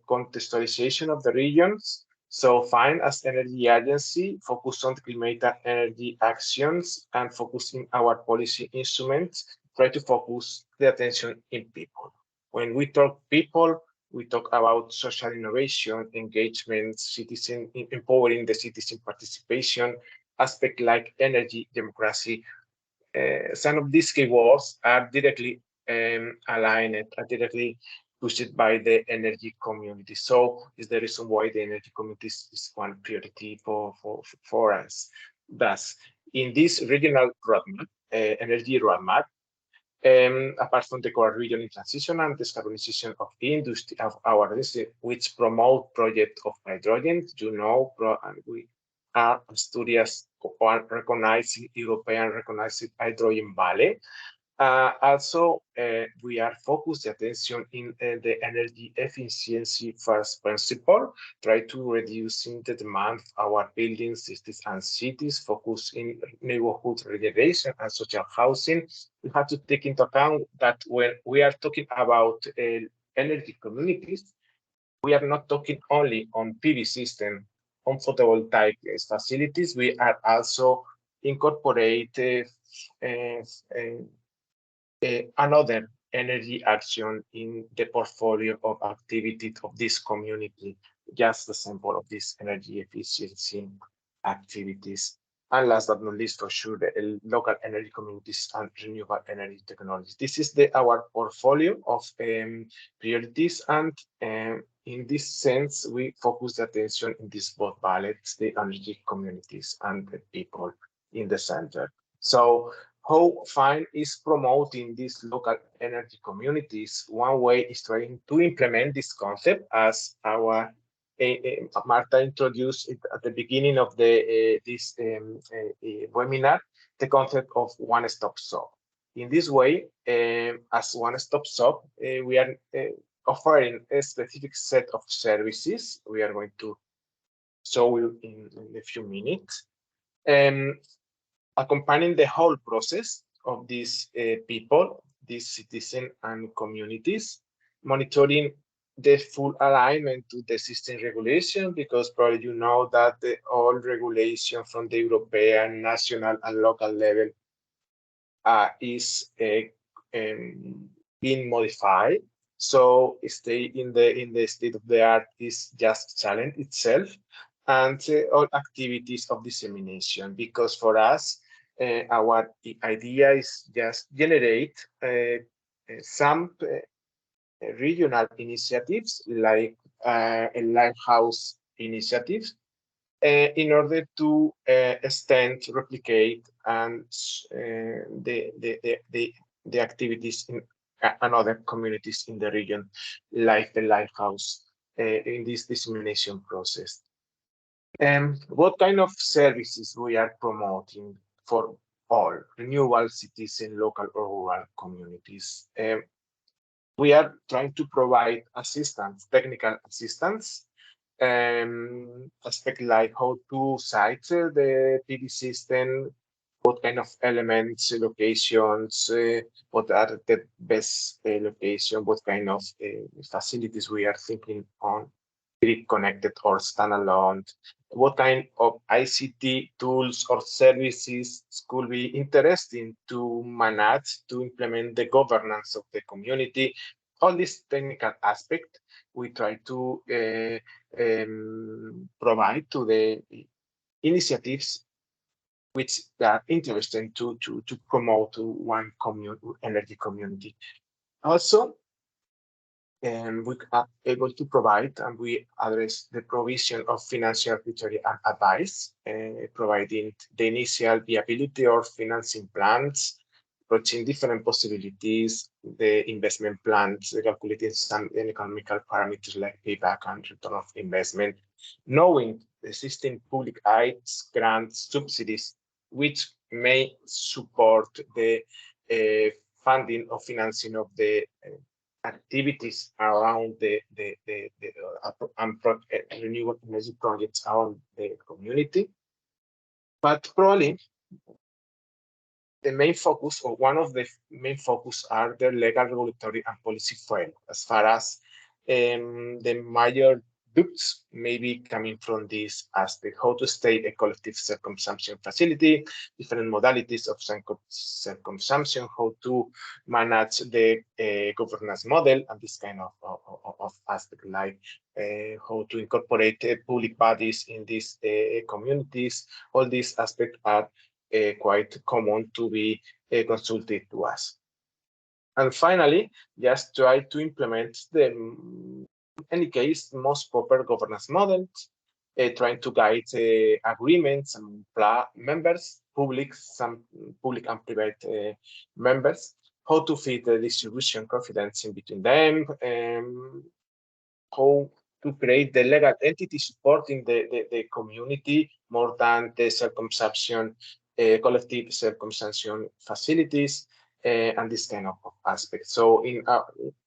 contextualization of the regions. So FAEN as energy agency focus on climate and energy actions and focusing our policy instruments, try to focus the attention in people. When we talk people, we talk about social innovation, engagement, citizen, empowering the citizen participation, aspect like energy, democracy. Some of these keywords are directly aligned, are directly pushed by the energy community. So is the reason why the energy community is one priority for us. Thus, in this regional roadmap, energy roadmap, apart from the core region in transition and decarbonization of industry of our industry, which promote project of hydrogen, and we are Asturias recognized European recognized hydrogen valley. Also, we are focused attention in the energy efficiency first principle, try to reducing the demand of our buildings, cities, and cities, focus in neighborhood regeneration and social housing. We have to take into account that when we are talking about energy communities, we are not talking only on PV system, on photovoltaic facilities. We are also incorporating another energy action in the portfolio of activities of this community, just the sample of these energy efficiency activities. And last but not least, for sure, the local energy communities and renewable energy technologies. This is our portfolio of priorities, and in this sense, we focus the attention in these both ballots, the energy communities and the people in the center. So how FAEN is promoting these local energy communities? One way is trying to implement this concept, as our Marta introduced it at the beginning of this webinar, the concept of one-stop shop. In this way, as one-stop shop, we are offering a specific set of services. We are going to show you in a few minutes. Accompanying the whole process of these people, these citizens and communities, monitoring the full alignment to the existing regulation, because probably you know that all regulation from the European, national, and local level is being modified. So stay in the state of the art is just challenge itself, and all activities of dissemination, because for us, our idea is just generate some regional initiatives like a lighthouse initiatives in order to extend, replicate, and the activities in another communities in the region, like the Lighthouse, in this dissemination process. What kind of services we are promoting for all renewable cities and local or rural communities? We are trying to provide assistance, technical assistance, aspect like how to site the PV system, what kind of elements, locations, what are the best location, what kind of facilities we are thinking on, grid connected or standalone, what kind of ICT tools or services could be interesting to manage, to implement the governance of the community. All this technical aspect we try to provide to the initiatives which are interesting to promote one energy community. Also, we are able to provide, and we address the provision of financial tutoring and advice, providing the initial viability or financing plans, approaching different possibilities, the investment plans, calculating some economical parameters like payback and return of investment, knowing the existing public aids, grants, subsidies, which may support the funding or financing of the activities around the renewable energy projects around the community. But probably the main focus, or one of the main focus, are the legal, regulatory, and policy framework, as far as the major doubts may be coming from this aspect: how to state a collective self-consumption facility, different modalities of self-consumption, how to manage the governance model, and this kind of aspect, like how to incorporate public bodies in these communities. All these aspects are quite common to be consulted to us. And finally, just try to implement the, in any case, most proper governance models, trying to guide agreements and members, some public and private members, how to fit the distribution confidence in between them, how to create the legal entity supporting the community more than the self-consumption, collective self-consumption facilities, and this kind of aspects. So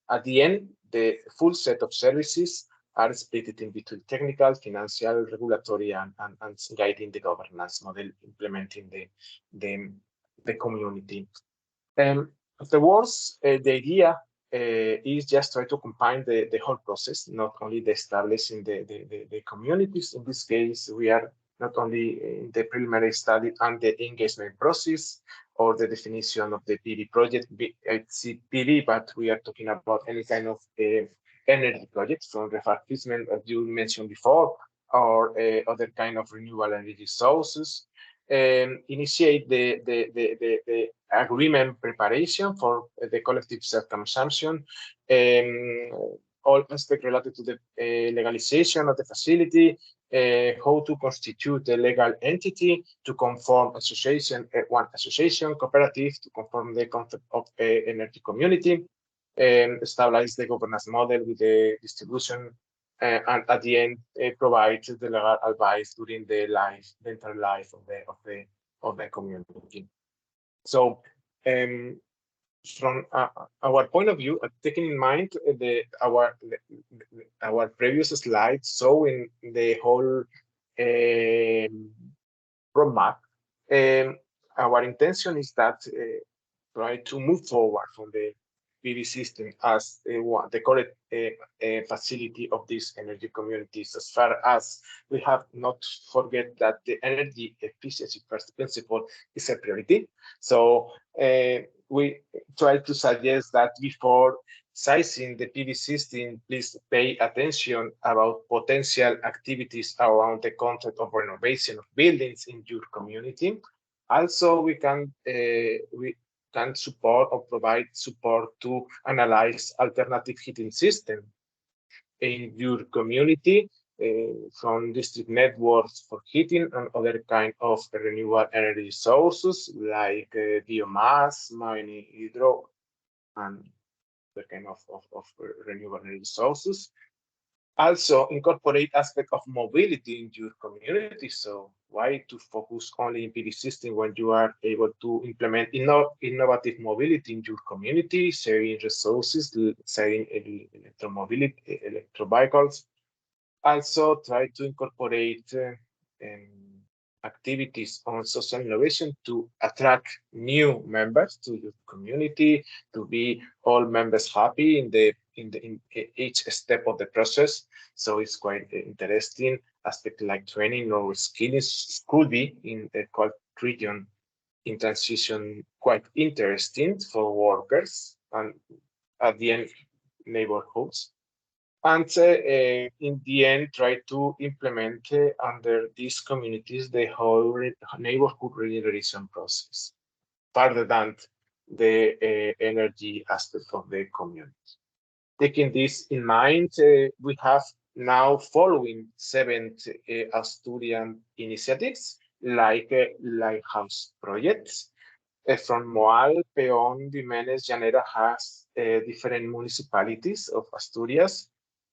at the end, the full set of services are split in between technical, financial, regulatory, and guiding the governance model, implementing the community. Afterwards, the idea is just try to combine the whole process, not only the establishing the communities. In this case, we are not only in the preliminary study and the engagement process or the definition of the PV project, it's PV, but we are talking about any kind of energy projects from refurbishment, as you mentioned before, or other kind of renewable energy sources. Initiate the agreement preparation for the collective self-consumption, all aspects related to the legalization of the facility, how to constitute a legal entity to conform association, one association, cooperative to conform the concept of energy community, stabilize the governance model with the distribution, and at the end provide the legal advice during the entire life of the community. So from our point of view, taking in mind our previous slides showing the whole roadmap, our intention is that try to move forward from the PV system as the correct facility of these energy communities, as far as we have not forget that the energy efficiency first principle is a priority. So we try to suggest that before sizing the PV system, please pay attention about potential activities around the concept of renovation of buildings in your community. Also, we can support or provide support to analyze alternative heating system in your community, from district networks for heating and other kind of renewable energy sources like biomass, mining, hydro, and other kind of renewable energy sources. Also incorporate aspect of mobility in your community. So why to focus only in PV system when you are able to implement innovative mobility in your community, sharing resources, sharing electromobility, electro vehicles. Also try to incorporate activities on social innovation to attract new members to your community, to be all members happy in each step of the process. So it's quite interesting aspect like training or skilling could be in the cold region in transition, quite interesting for workers and at the end neighborhoods. And in the end, try to implement under these communities the whole neighborhood regeneration process, further than the energy aspect of the community. Taking this in mind, we have now following 7 Asturian initiatives like lighthouse projects. From Moal, Peón, Jiménez, Llanera has different municipalities of Asturias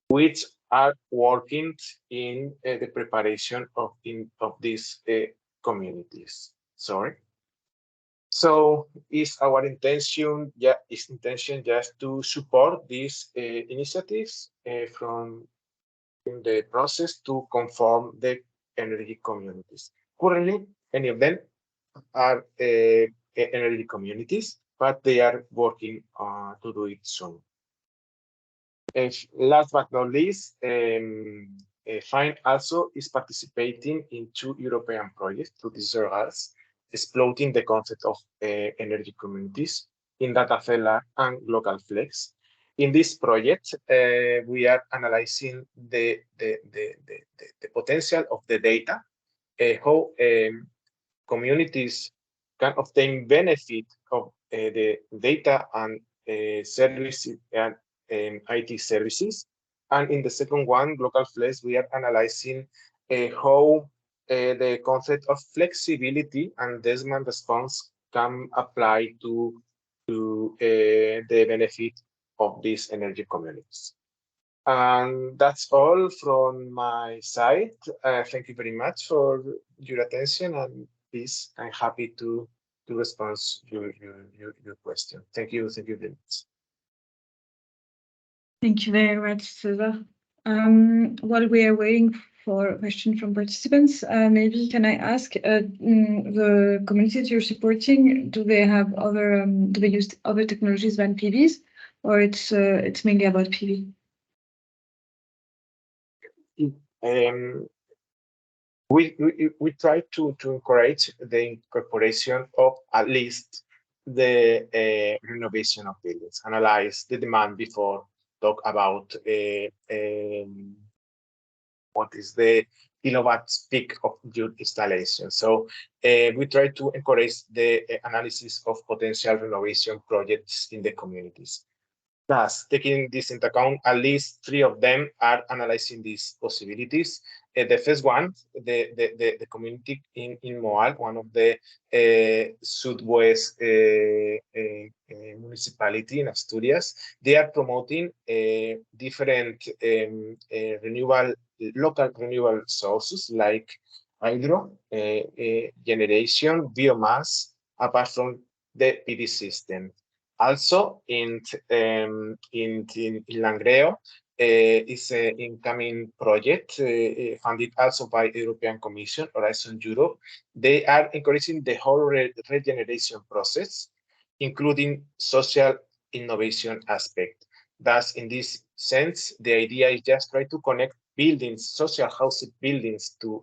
which are working in the preparation of these communities. Sorry. So is our intention, just to support these initiatives from in the process to conform the energy communities. Currently, any of them are energy communities, but they are working to do it soon. Last but not least, FAEN also is participating in 2 European projects through Cesar Valmaseda, exploiting the concept of energy communities in data cellar and local flex. In this project, we are analyzing the potential of the data, how communities can obtain benefit of the data and services and IT services. And in the second one, local flex, we are analyzing how the concept of flexibility and demand response can apply to the benefit of these energy communities. And that's all from my side. Thank you very much for your attention, and please, I'm happy to respond your question. Thank you very much. Thank you very much, Cesar. While we are waiting for a question from participants, maybe can I ask the communities you're supporting, do they have other, do they use other technologies than PVs, or it's mainly about PV? We try to encourage the incorporation of at least the renovation of buildings, analyze the demand before talk about what is the kilowatts peak of your installation. So we try to encourage the analysis of potential renovation projects in the communities. Thus, taking this into account, at least 3 of them are analyzing these possibilities. The first one, the community in Moal, one of the southwest municipality in Asturias, they are promoting different local renewable sources like hydro, generation, biomass, apart from the PV system. Also, in Langreo, is an incoming project funded also by the European Commission, Horizon Europe. They are encouraging the whole regeneration process, including social innovation aspect. Thus, in this sense, the idea is just try to connect buildings, social housing buildings to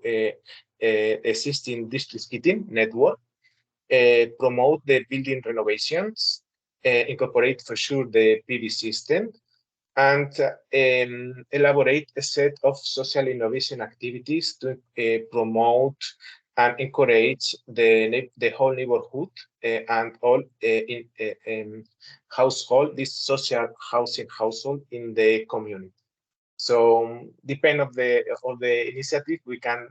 existing district heating network, promote the building renovations, incorporate for sure the PV system, and elaborate a set of social innovation activities to promote and encourage the whole neighborhood and all in household, this social housing household in the community. So depend of the initiative, we can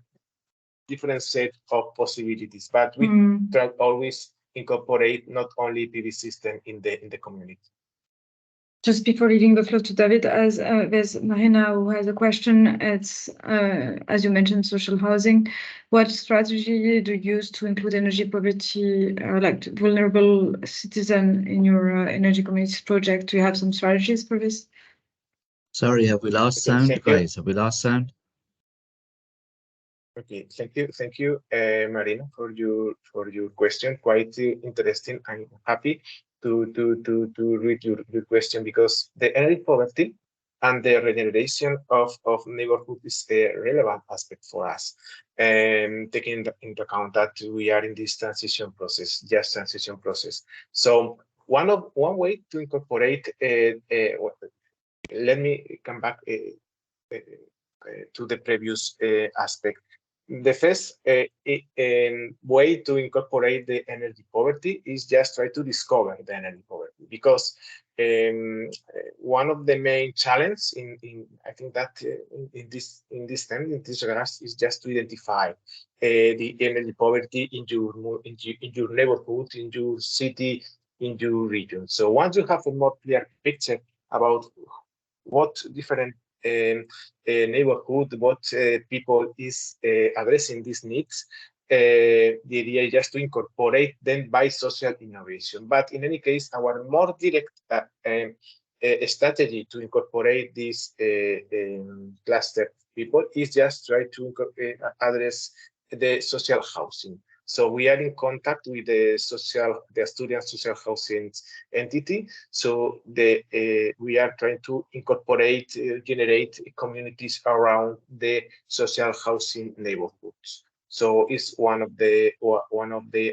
different set of possibilities, but we try always incorporate not only PV system in the community. Just before leaving the floor to David, as there's Marina who has a question. It's as you mentioned, social housing. What strategy do you use to include energy poverty, like vulnerable citizen, in your energy community project? Do you have some strategies for this? Sorry, have we lost sound, guys? Have we lost sound? Okay, thank you, Marina, for your question. Quite interesting. I'm happy to read your question, because the energy poverty and the regeneration of neighborhood is a relevant aspect for us, taking into account that we are in this transition process, just transition process. So one way to incorporate, let me come back to the previous aspect. The first way to incorporate the energy poverty is just try to discover the energy poverty, because one of the main challenges I think that in this regards is just to identify the energy poverty in your neighborhood, in your city, in your region. So once you have a more clear picture about what different neighborhood, what people is addressing these needs, the idea is just to incorporate them by social innovation. But in any case, our more direct strategy to incorporate these cluster people is just try to address the social housing. So we are in contact with the Asturian social housing entity. So we are trying to incorporate, generate communities around the social housing neighborhoods. So it's one of the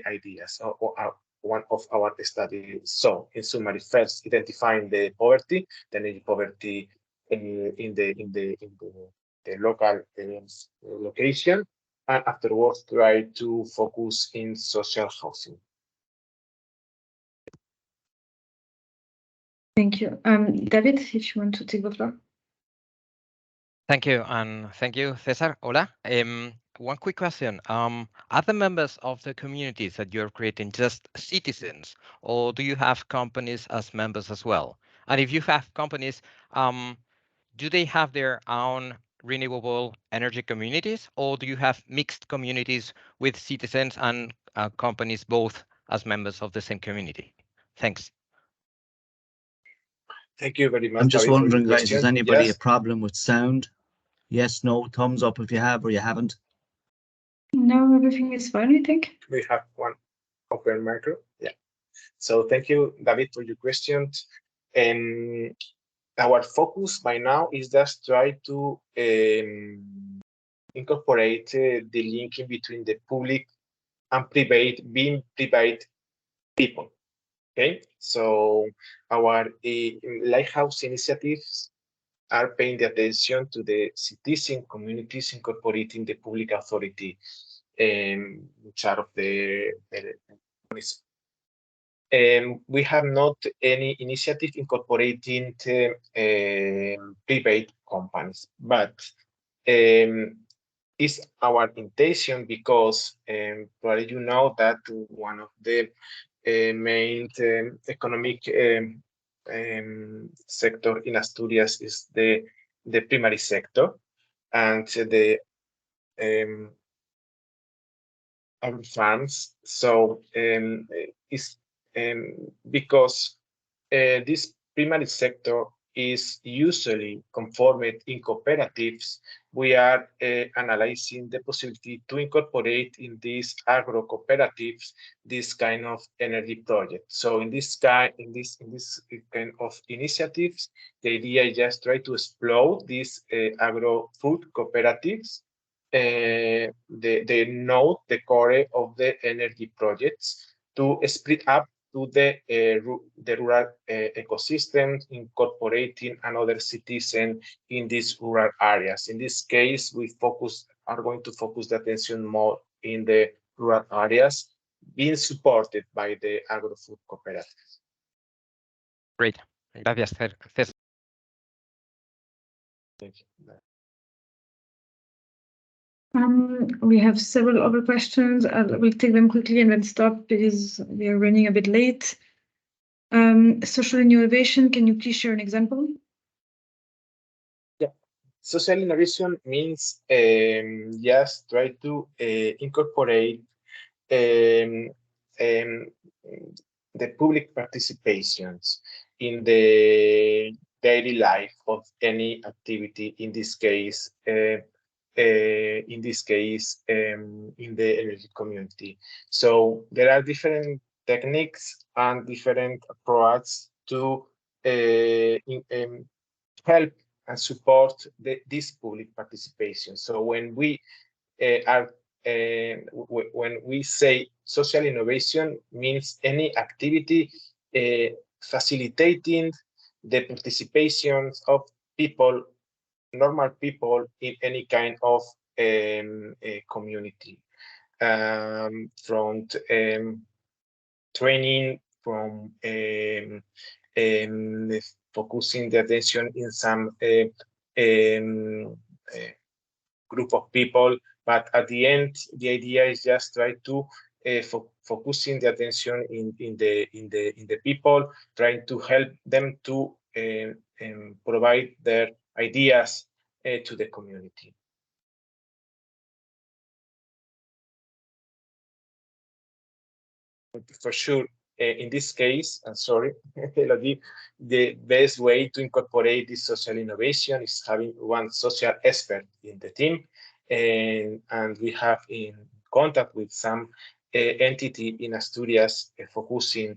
ideas, or one of our studies. So in summary, first identifying the poverty, the energy poverty in the local location, and afterwards try to focus in social housing. Thank you. David, if you want to take the floor. Thank you, and thank you, Cesar. Hola. One quick question. Are the members of the communities that you're creating just citizens, or do you have companies as members as well? And if you have companies, do they have their own renewable energy communities, or do you have mixed communities with citizens and companies both as members of the same community? Thanks. Thank you very much. I'm just David, wondering, guys, has anybody yes. a problem with sound? Yes, no, thumbs up if you have or you haven't. No, everything is fine, I think. We have one open micro. Yeah. So thank you, David, for your question. Our focus by now is just try to incorporate the linking between the public and private people. Okay, so our lighthouse initiatives are paying the attention to the citizen communities incorporating the public authority which are of the we have not any initiative incorporating private companies, but it's our intention, because probably you know that one of the main economic sector in Asturias is the primary sector, and the agri farms. So it's because this primary sector is usually conformed in cooperatives, we are analyzing the possibility to incorporate in these agro cooperatives this kind of energy project. So in this kind of initiatives, the idea is just try to explore these agro food cooperatives, the core of the energy projects, to split up to the rural ecosystem, incorporating another citizen in these rural areas. In this case, we are going to focus the attention more in the rural areas, being supported by the agro-food cooperatives. Great. Gracias, Cesar. Thank you. We have several other questions. We'll take them quickly and then stop because we are running a bit late. Social innovation, can you please share an example? Yeah, social innovation means just try to incorporate the public participations in the daily life of any activity. In this case, in the energy community. So there are different techniques and different approaches to help and support this public participation. So when we when we say social innovation, means any activity facilitating the participation of people, normal people, in any kind of community, from training, from focusing the attention in some group of people, but at the end, the idea is just try to focusing the attention in the people, trying to help them to provide their ideas to the community. For sure, in this case, I'm sorry, Elodie, the best way to incorporate this social innovation is having one social expert in the team, and we have in contact with some entity in Asturias focusing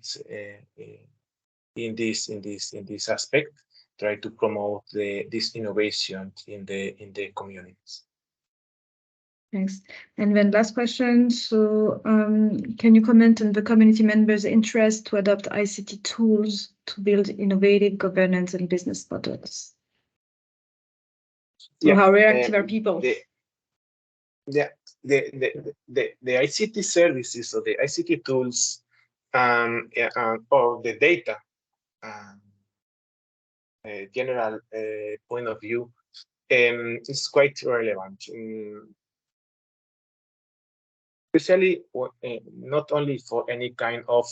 in this aspect, try to promote this innovation in the communities. Thanks. And then last question. So can you comment on the community members' interest to adopt ICT tools to build innovative governance and business models? So how reactive are people? The ICT services or the ICT tools or the data general point of view is quite relevant. Especially not only for any kind of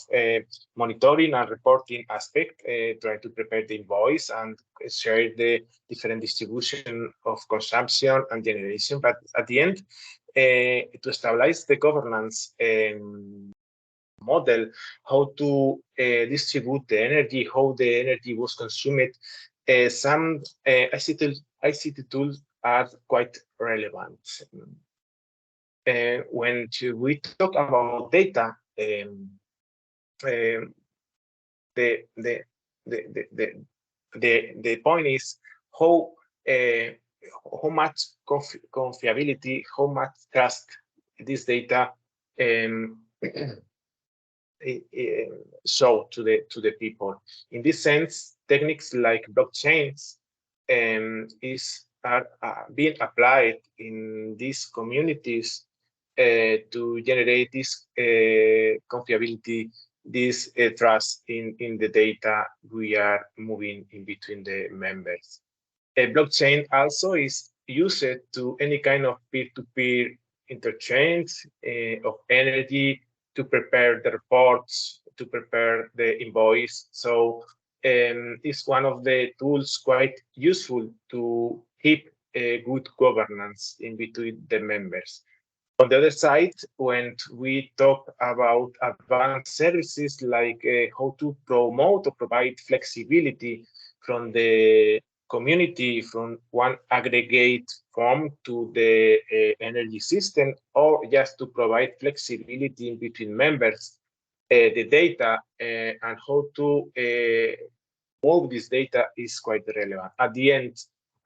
monitoring and reporting aspect, trying to prepare the invoice and share the different distribution of consumption and generation, but at the end, to stabilize the governance model, how to distribute the energy, how the energy was consumed, some ICT tools are quite relevant. When we talk about data, the point is how much confiability, how much trust this data show to the people. In this sense, techniques like blockchains are being applied in these communities to generate this confiability, this trust in the data we are moving in between the members. A blockchain also is used to any kind of peer-to-peer interchange of energy, to prepare the reports, to prepare the invoice. So it's one of the tools quite useful to keep a good governance in between the members. On the other side, when we talk about advanced services like how to promote or provide flexibility from the community, from one aggregate form to the energy system, or just to provide flexibility in between members, the data and how to move this data is quite relevant. At the end,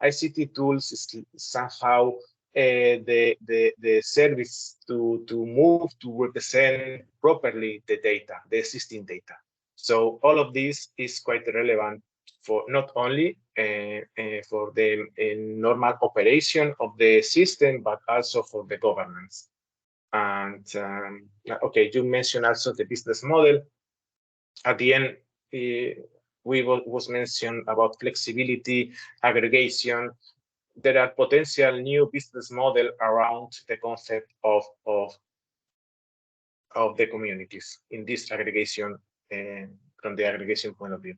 ICT tools is somehow the service to move to represent properly the data, the existing data. So all of this is quite relevant for not only for the normal operation of the system, but also for the governance. And okay, you mentioned also the business model. At the end, was mentioned about flexibility, aggregation. there are potential new business model around the concept of the communities in this aggregation, from the aggregation point of view.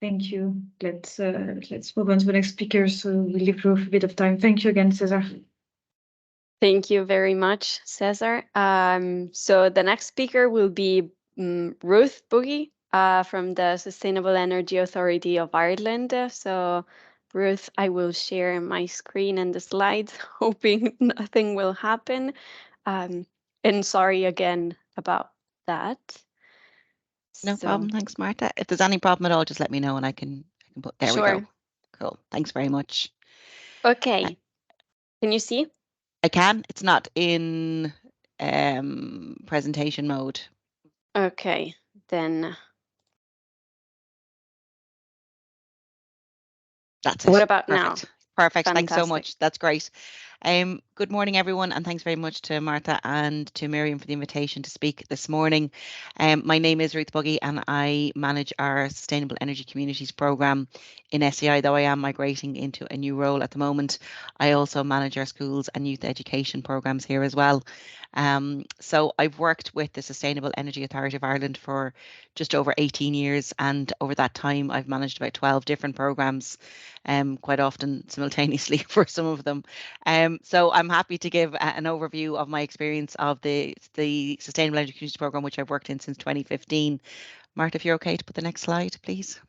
Thank you. Let's move on to the next speaker, so we leave room for a bit of time. Thank you again, Cesar. Thank you very much, Cesar. So the next speaker will be Ruth Boogie from the Sustainable Energy Authority of Ireland. So Ruth, I will share my screen and the slides, hoping nothing will happen. And sorry again about that. No problem. Thanks, Marta. If there's any problem at all, just let me know and I can put, there we go. Cool. Thanks very much. Okay. Can you see? I can. It's not in presentation mode. Okay, then. That's it. What about Perfect. now? Perfect. Fantastic. Thanks so much. That's great. Good morning, everyone, and thanks very much to Marta and to Miriam for the invitation to speak this morning. My name is Ruth Buggy and I manage our Sustainable Energy Communities programme in SEI, though I am migrating into a new role at the moment. I also manage our schools and youth education programmes here as well. So I've worked with the Sustainable Energy Authority of Ireland for just over 18 years, and over that time I've managed about 12 different programmes, quite often simultaneously for some of them. So I'm happy to give an overview of my experience of the Sustainable Energy Communities programme, which I've worked in since 2015. Marta, if you're okay to put the next slide, please.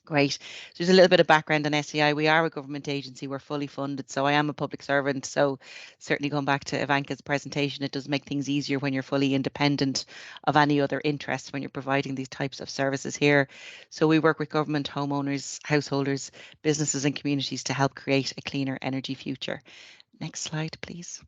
Great. So there's a little bit of background on SEI. We are a government agency. We're fully funded. So I am a public servant. So certainly going back to Ivanka's presentation, it does make things easier when you're fully independent of any other interests when you're providing these types of services here. So we work with government, homeowners, householders, businesses and communities to help create a cleaner energy future. Next slide, please.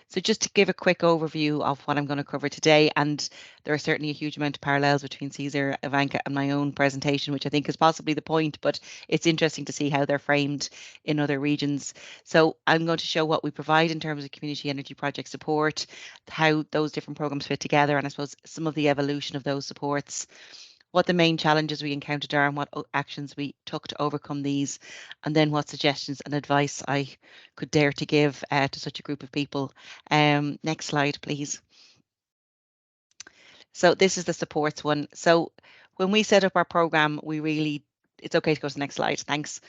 So just to give a quick overview of what I'm going to cover today, and there are certainly a huge amount of parallels between Cesar, Ivanka and my own presentation, which I think is possibly the point, but it's interesting to see how they're framed in other regions. So I'm going to show what we provide in terms of community energy project support, how those different programs fit together, and I suppose some of the evolution of those supports, what the main challenges we encountered are and what actions we took to overcome these, and then what suggestions and advice I could dare to give to such a group of people. Next slide, please. So this is the supports one. So when we set up our programme, it's okay to go to the next slide, thanks.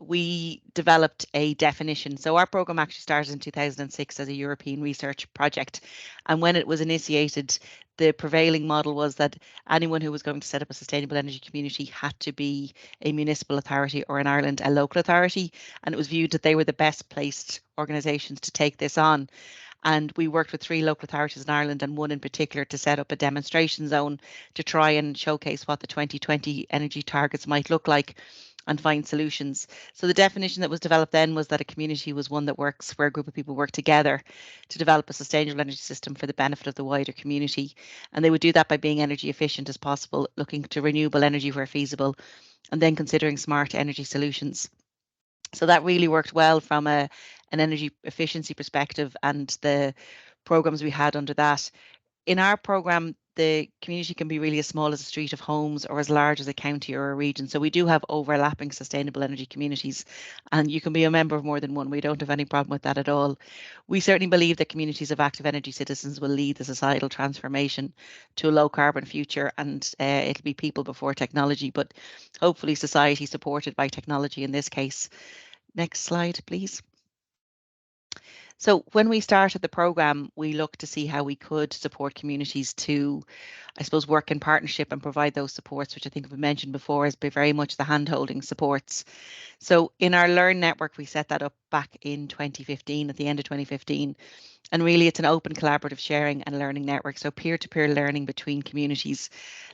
We developed a definition. So our programme actually started in 2006 as a European research project. And when it was initiated, the prevailing model was that anyone who was going to set up a sustainable energy community had to be a municipal authority, or in Ireland, a local authority. And it was viewed that they were the best placed organisations to take this on. And we worked with 3 local authorities in Ireland and one in particular to set up a demonstration zone to try and showcase what the 2020 energy targets might look like and find solutions. So the definition that was developed then was that a community was one that works where a group of people work together to develop a sustainable energy system for the benefit of the wider community. And they would do that by being energy efficient as possible, looking to renewable energy where feasible, and then considering smart energy solutions. So that really worked well from an energy efficiency perspective and the programs we had under that. In our program, the community can be really as small as a street of homes or as large as a county or a region. So we do have overlapping sustainable energy communities, and you can be a member of more than one. We don't have any problem with that at all. We certainly believe that communities of active energy citizens will lead the societal transformation to a low carbon future, and it'll be people before technology, but hopefully society supported by technology in this case. Next slide, please. So when we started the programme, we looked to see how we could support communities to, I suppose, work in partnership and provide those supports, which I think we mentioned before has been very much the hand-holding supports. So in our Learn network, we set that up back in 2015, at the end of 2015. And really, it's an open collaborative sharing and learning network. So peer-to-peer learning between communities.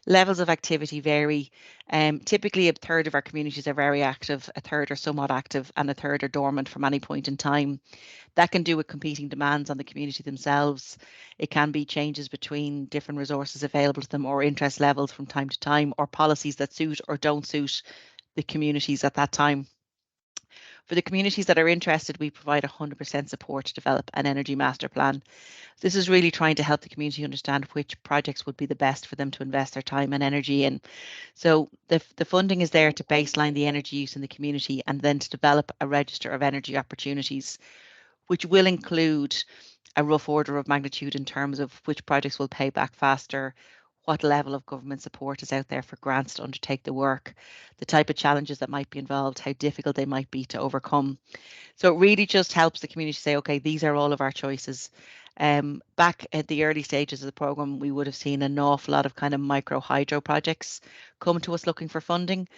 Levels of activity vary. Typically, a third of our communities are very active, a third are somewhat active, and a third are dormant from any point in time. That can do with competing demands on the community themselves. It can be changes between different resources available to them, or interest levels from time to time, or policies that suit or don't suit the communities at that time. For the communities that are interested, we provide 100% support to develop an energy master plan. This is really trying to help the community understand which projects would be the best for them to invest their time and energy in. So the funding is there to baseline the energy use in the community and then to develop a register of energy opportunities, which will include a rough order of magnitude in terms of which projects will pay back faster, what level of government support is out there for grants to undertake the work, the type of challenges that might be involved, how difficult they might be to overcome. So it really just helps the community say, okay, these are all of our choices. Back at the early stages of the programme, we would have seen an awful lot of kind of micro hydro projects come to us looking for funding,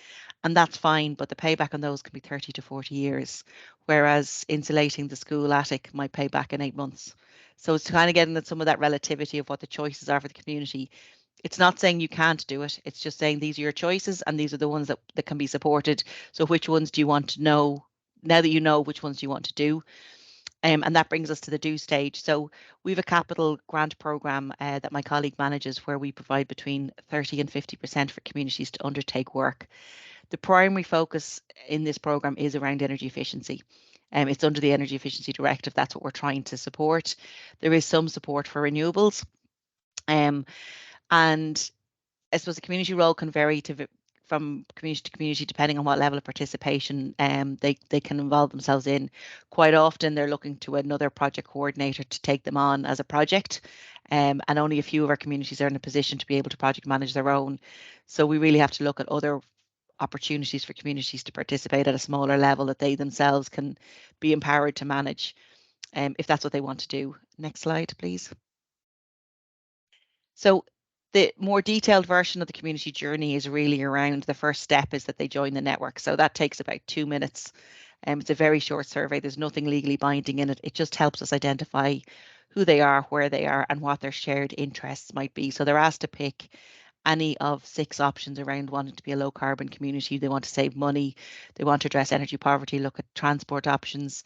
and that's fine, but the payback on those can be 30 to 40 years, whereas insulating the school attic might pay back in 8 months. So it's kind of getting at some of that relativity of what the choices are for the community. It's not saying you can't do it, it's just saying these are your choices and these are the ones that can be supported. So which ones do you want to know? Now that you know, which ones do you want to do? And that brings us to the do stage. So we have a capital grant programme that my colleague manages, where we provide between 30 and 50% for communities to undertake work. The primary focus in this programme is around energy efficiency. It's under the Energy Efficiency Directive. That's what we're trying to support. There is some support for renewables. And I suppose the community role can vary from community to community depending on what level of participation they can involve themselves in. Quite often they're looking to another project coordinator to take them on as a project, and only a few of our communities are in a position to be able to project manage their own. So we really have to look at other opportunities for communities to participate at a smaller level that they themselves can be empowered to manage, if that's what they want to do. Next slide, please. So the more detailed version of the community journey is really around the first step is that they join the network. So that takes about 2 minutes. It's a very short survey. There's nothing legally binding in it. It just helps us identify who they are, where they are, and what their shared interests might be. So they're asked to pick any of 6 options around wanting to be a low carbon community. They want to save money, they want to address energy poverty, look at transport options,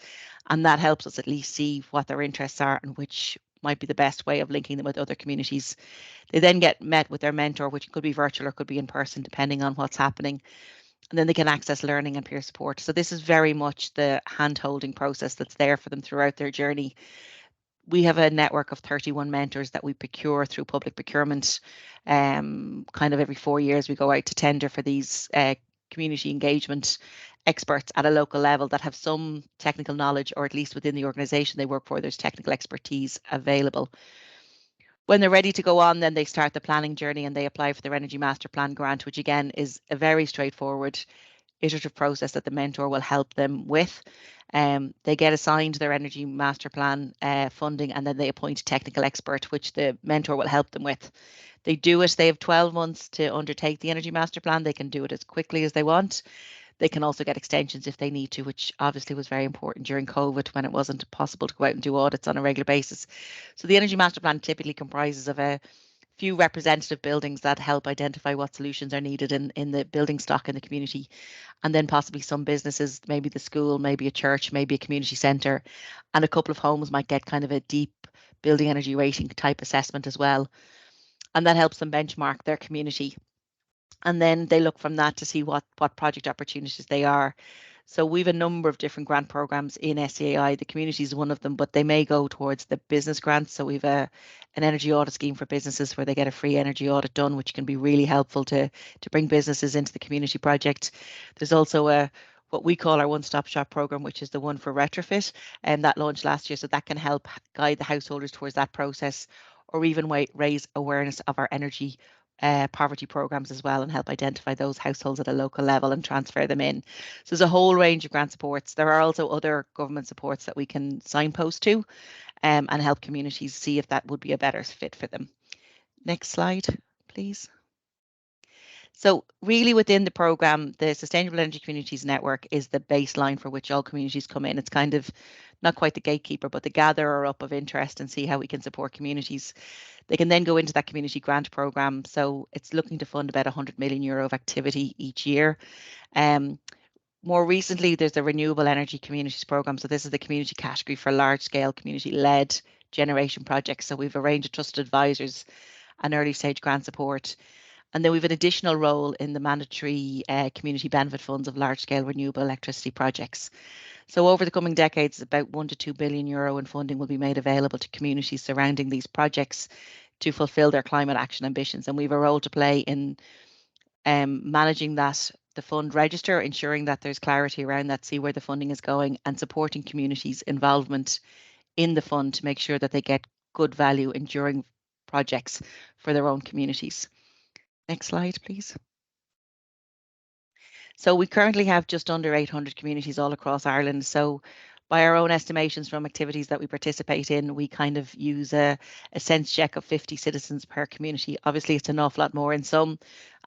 and that helps us at least see what their interests are and which might be the best way of linking them with other communities. They then get met with their mentor, which could be virtual or could be in person, depending on what's happening. And then they can access learning and peer support. So this is very much the hand-holding process that's there for them throughout their journey. We have a network of 31 mentors that we procure through public procurement. Kind of every 4 years, we go out to tender for these community engagement experts at a local level that have some technical knowledge, or at least within the organisation they work for, there's technical expertise available. When they're ready to go on, then they start the planning journey and they apply for their Energy Master Plan grant, which again is a very straightforward iterative process that the mentor will help them with. They get assigned their Energy Master Plan funding, and then they appoint a technical expert, which the mentor will help them with. They do it, they have 12 months to undertake the Energy Master Plan. They can do it as quickly as they want. They can also get extensions if they need to, which obviously was very important during COVID when it wasn't possible to go out and do audits on a regular basis. So the Energy Master Plan typically comprises of a few representative buildings that help identify what solutions are needed in the building stock in the community, and then possibly some businesses, maybe the school, maybe a church, maybe a community centre, and a couple of homes might get kind of a deep building energy rating type assessment as well. And that helps them benchmark their community. And then they look from that to see what project opportunities they are. So we have a number of different grant programs in SEAI. The community is one of them, but they may go towards the business grants. So we have an energy audit scheme for businesses where they get a free energy audit done, which can be really helpful to bring businesses into the community project. There's also what we call our one-stop shop program, which is the one for retrofit, and that launched last year. So that can help guide the householders towards that process, or even raise awareness of our energy poverty programs as well, and help identify those households at a local level and transfer them in. So there's a whole range of grant supports. There are also other government supports that we can signpost to and help communities see if that would be a better fit for them. Next slide, please. So really within the programme, the Sustainable Energy Communities Network is the baseline for which all communities come in. It's kind of not quite the gatekeeper, but the gatherer up of interest and see how we can support communities. They can then go into that community grant programme. So it's looking to fund about €100 million of activity each year. More recently, there's the Renewable Energy Communities Programme. So this is the community category for large-scale community-led generation projects. So we've a range of trusted advisors and early-stage grant support. And then we have an additional role in the mandatory community benefit funds of large-scale renewable electricity projects. So over the coming decades, about €1 to €2 billion in funding will be made available to communities surrounding these projects to fulfil their climate action ambitions. And we have a role to play in managing that, the fund register, ensuring that there's clarity around that, see where the funding is going, and supporting communities' involvement in the fund to make sure that they get good value, enduring projects for their own communities. Next slide, please. So we currently have just under 800 communities all across Ireland. So by our own estimations from activities that we participate in, we kind of use a sense check of 50 citizens per community. Obviously, it's an awful lot more in some,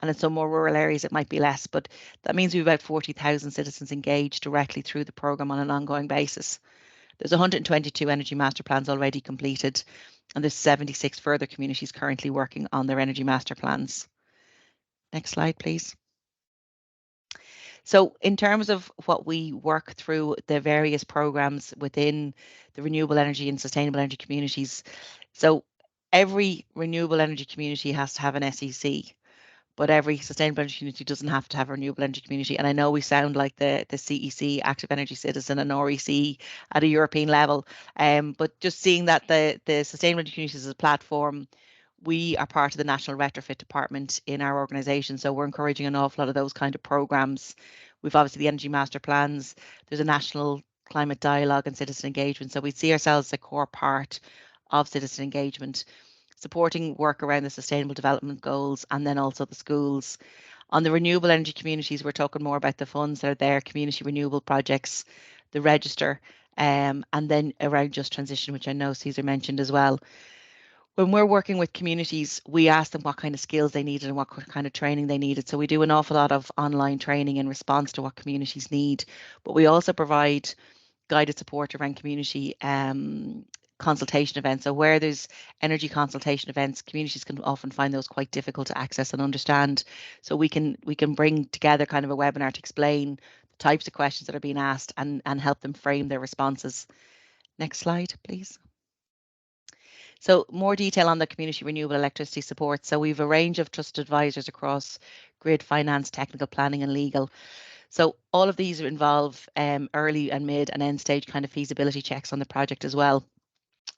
and in some more rural areas, it might be less, but that means we have about 40,000 citizens engaged directly through the programme on an ongoing basis. There's 122 energy master plans already completed, and there's 76 further communities currently working on their energy master plans. Next slide, please. So in terms of what we work through, the various programs within the renewable energy and sustainable energy communities. So every renewable energy community has to have an SEC, but every sustainable energy community doesn't have to have a renewable energy community. And I know we sound like the CEC, Active Energy Citizen, and REC at a European level, but just seeing that the sustainable energy communities as a platform, we are part of the National Retrofit Department in our organisation, so we're encouraging an awful lot of those kind of programmes. We've obviously the Energy Master Plans, there's a National Climate Dialogue and Citizen Engagement, so we see ourselves as a core part of citizen engagement, supporting work around the Sustainable Development Goals and then also the schools. On the renewable energy communities, we're talking more about the funds that are there, community renewable projects, the register, and then around just transition, which I know Cesar mentioned as well. When we're working with communities, we ask them what kind of skills they needed and what kind of training they needed. So we do an awful lot of online training in response to what communities need, but we also provide guided support around community consultation events. So where there's energy consultation events, communities can often find those quite difficult to access and understand. So we can bring together kind of a webinar to explain the types of questions that are being asked and help them frame their responses. Next slide, please. So more detail on the community renewable electricity support. So we have a range of trusted advisors across grid, finance, technical planning and legal. So all of these involve early and mid and end stage kind of feasibility checks on the project as well.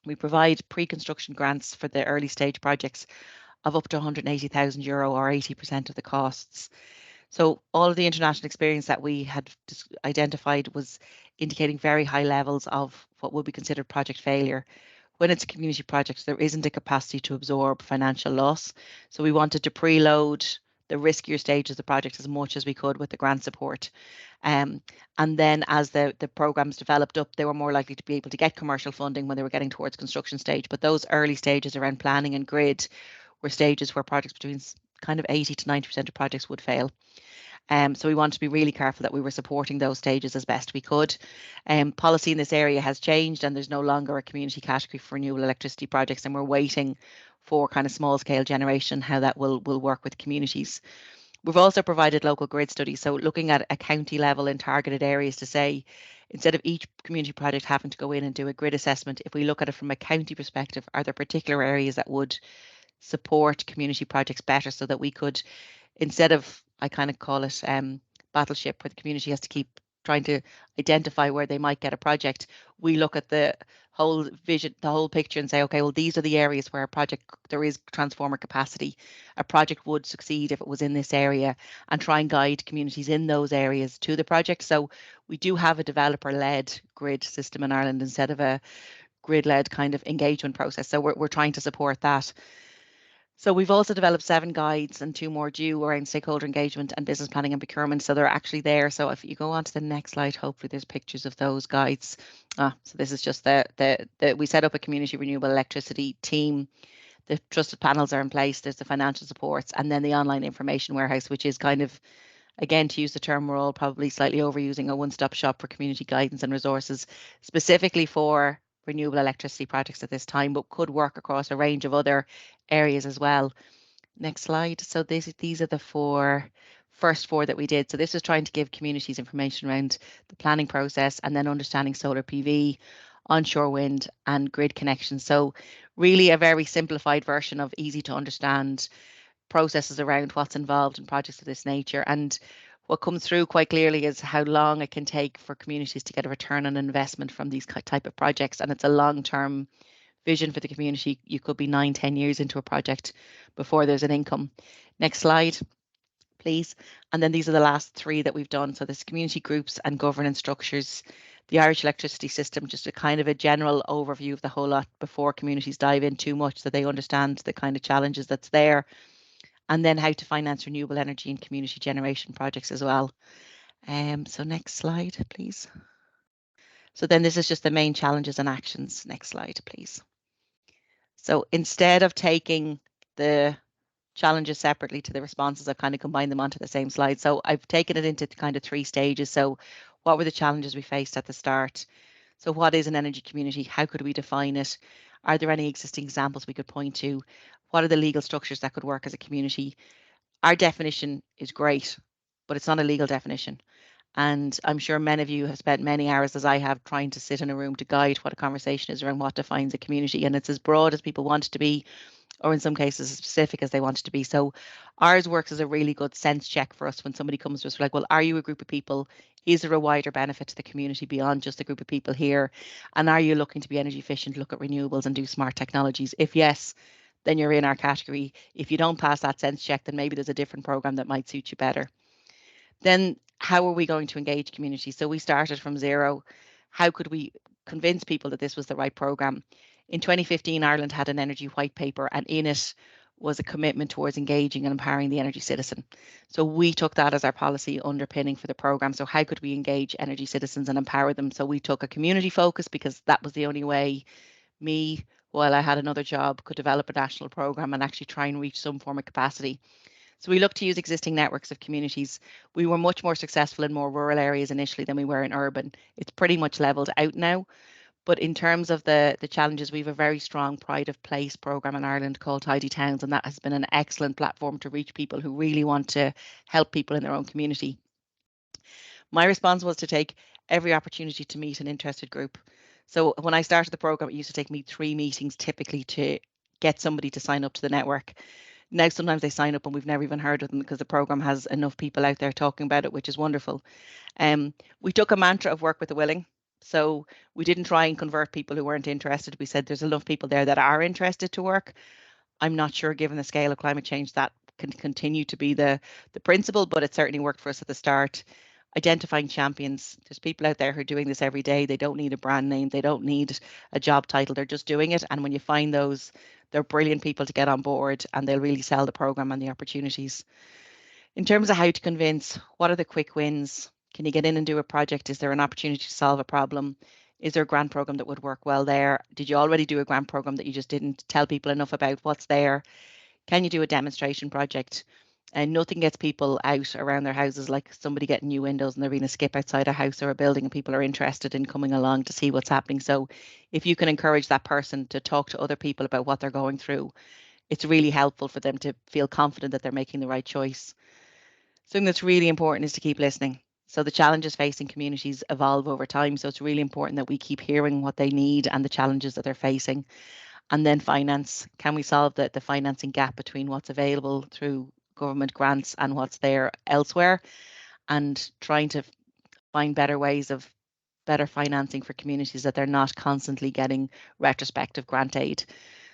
We provide pre-construction grants for the early stage projects of up to €180,000 or 80% of the costs. So all of the international experience that we had identified was indicating very high levels of what would be considered project failure. When it's a community project, there isn't a capacity to absorb financial loss. So we wanted to preload the riskier stages of the project as much as we could with the grant support. And then as the programs developed up, they were more likely to be able to get commercial funding when they were getting towards construction stage. But those early stages around planning and grid were stages where projects between kind of 80 to 90% of projects would fail. So we want to be really careful that we were supporting those stages as best we could. Policy in this area has changed and there's no longer a community category for renewable electricity projects, and we're waiting for kind of small scale generation, how that will work with communities. We've also provided local grid studies, so looking at a county level in targeted areas to say, instead of each community project having to go in and do a grid assessment, if we look at it from a county perspective, are there particular areas that would support community projects better, so that we could, instead of, I kind of call it battleship, where the community has to keep trying to identify where they might get a project, we look at the whole vision, the whole picture, and say, okay, well, these are the areas where a project, there is transformer capacity. A project would succeed if it was in this area, and try and guide communities in those areas to the project. So we do have a developer-led grid system in Ireland instead of a grid-led kind of engagement process. So we're trying to support that. So we've also developed 7 guides and 2 more due around stakeholder engagement and business planning and procurement. So they're actually there. So if you go on to the next slide, hopefully there's pictures of those guides. So this is just we set up a community renewable electricity team. The trusted panels are in place. There's the financial supports, and then the online information warehouse, which is kind of, again, to use the term we're all probably slightly overusing, a one-stop shop for community guidance and resources, specifically for renewable electricity projects at this time, but could work across a range of other areas as well. Next slide. So these are the first four that we did. So this was trying to give communities information around the planning process, and then understanding solar PV, onshore wind and grid connections. So really a very simplified version of easy to understand processes around what's involved in projects of this nature. And what comes through quite clearly is how long it can take for communities to get a return on investment from these type of projects. And it's a long-term vision for the community. You could be 9-10 years into a project before there's an income. Next slide, please. And then these are the last three that we've done. So there's community groups and governance structures, the Irish electricity system, just a kind of a general overview of the whole lot before communities dive in too much so they understand the kind of challenges that's there. And then how to finance renewable energy and community generation projects as well. So next slide, please. So then this is just the main challenges and actions. Next slide, please. So instead of taking the challenges separately to the responses, I've kind of combined them onto the same slide. So I've taken it into kind of 3 stages. So what were the challenges we faced at the start? So what is an energy community? How could we define it? Are there any existing examples we could point to? What are the legal structures that could work as a community? Our definition is great, but it's not a legal definition. And I'm sure many of you have spent many hours, as I have, trying to sit in a room to guide what a conversation is around what defines a community. And it's as broad as people want it to be, or in some cases as specific as they want it to be. So ours works as a really good sense check for us when somebody comes to us, we're like, well, are you a group of people? Is there a wider benefit to the community beyond just a group of people here? And are you looking to be energy efficient, look at renewables and do smart technologies? If yes, then you're in our category. If you don't pass that sense check, then maybe there's a different program that might suit you better. Then how are we going to engage community? So we started from zero. How could we convince people that this was the right program? In 2015, Ireland had an energy white paper, and in it was a commitment towards engaging and empowering the energy citizen. So we took that as our policy underpinning for the program. So how could we engage energy citizens and empower them? So we took a community focus because that was the only way me, while I had another job, could develop a national program and actually try and reach some form of capacity. So we looked to use existing networks of communities. We were much more successful in more rural areas initially than we were in urban. It's pretty much leveled out now. But in terms of the challenges, we have a very strong Pride of Place program in Ireland called Tidy Towns, and that has been an excellent platform to reach people who really want to help people in their own community. My response was to take every opportunity to meet an interested group. So when I started the program, it used to take me 3 meetings typically to get somebody to sign up to the network. Now, sometimes they sign up and we've never even heard of them because the program has enough people out there talking about it, which is wonderful. We took a mantra of work with the willing. So we didn't try and convert people who weren't interested. We said there's enough people there that are interested to work. I'm not sure, given the scale of climate change, that can continue to be the principle, but it certainly worked for us at the start. Identifying champions. There's people out there who are doing this every day. They don't need a brand name. They don't need a job title. They're just doing it. And when you find those, they're brilliant people to get on board and they'll really sell the program and the opportunities. In terms of how to convince, what are the quick wins? Can you get in and do a project? Is there an opportunity to solve a problem? Is there a grant program that would work well there? Did you already do a grant program that you just didn't tell people enough about what's there? Can you do a demonstration project? And nothing gets people out around their houses like somebody getting new windows and they're being a skip outside a house or a building and people are interested in coming along to see what's happening. So if you can encourage that person to talk to other people about what they're going through, it's really helpful for them to feel confident that they're making the right choice. Something that's really important is to keep listening. So the challenges facing communities evolve over time. So it's really important that we keep hearing what they need and the challenges that they're facing. And then finance. Can we solve the financing gap between what's available through government grants and what's there elsewhere? And trying to find better ways of better financing for communities that they're not constantly getting retrospective grant aid.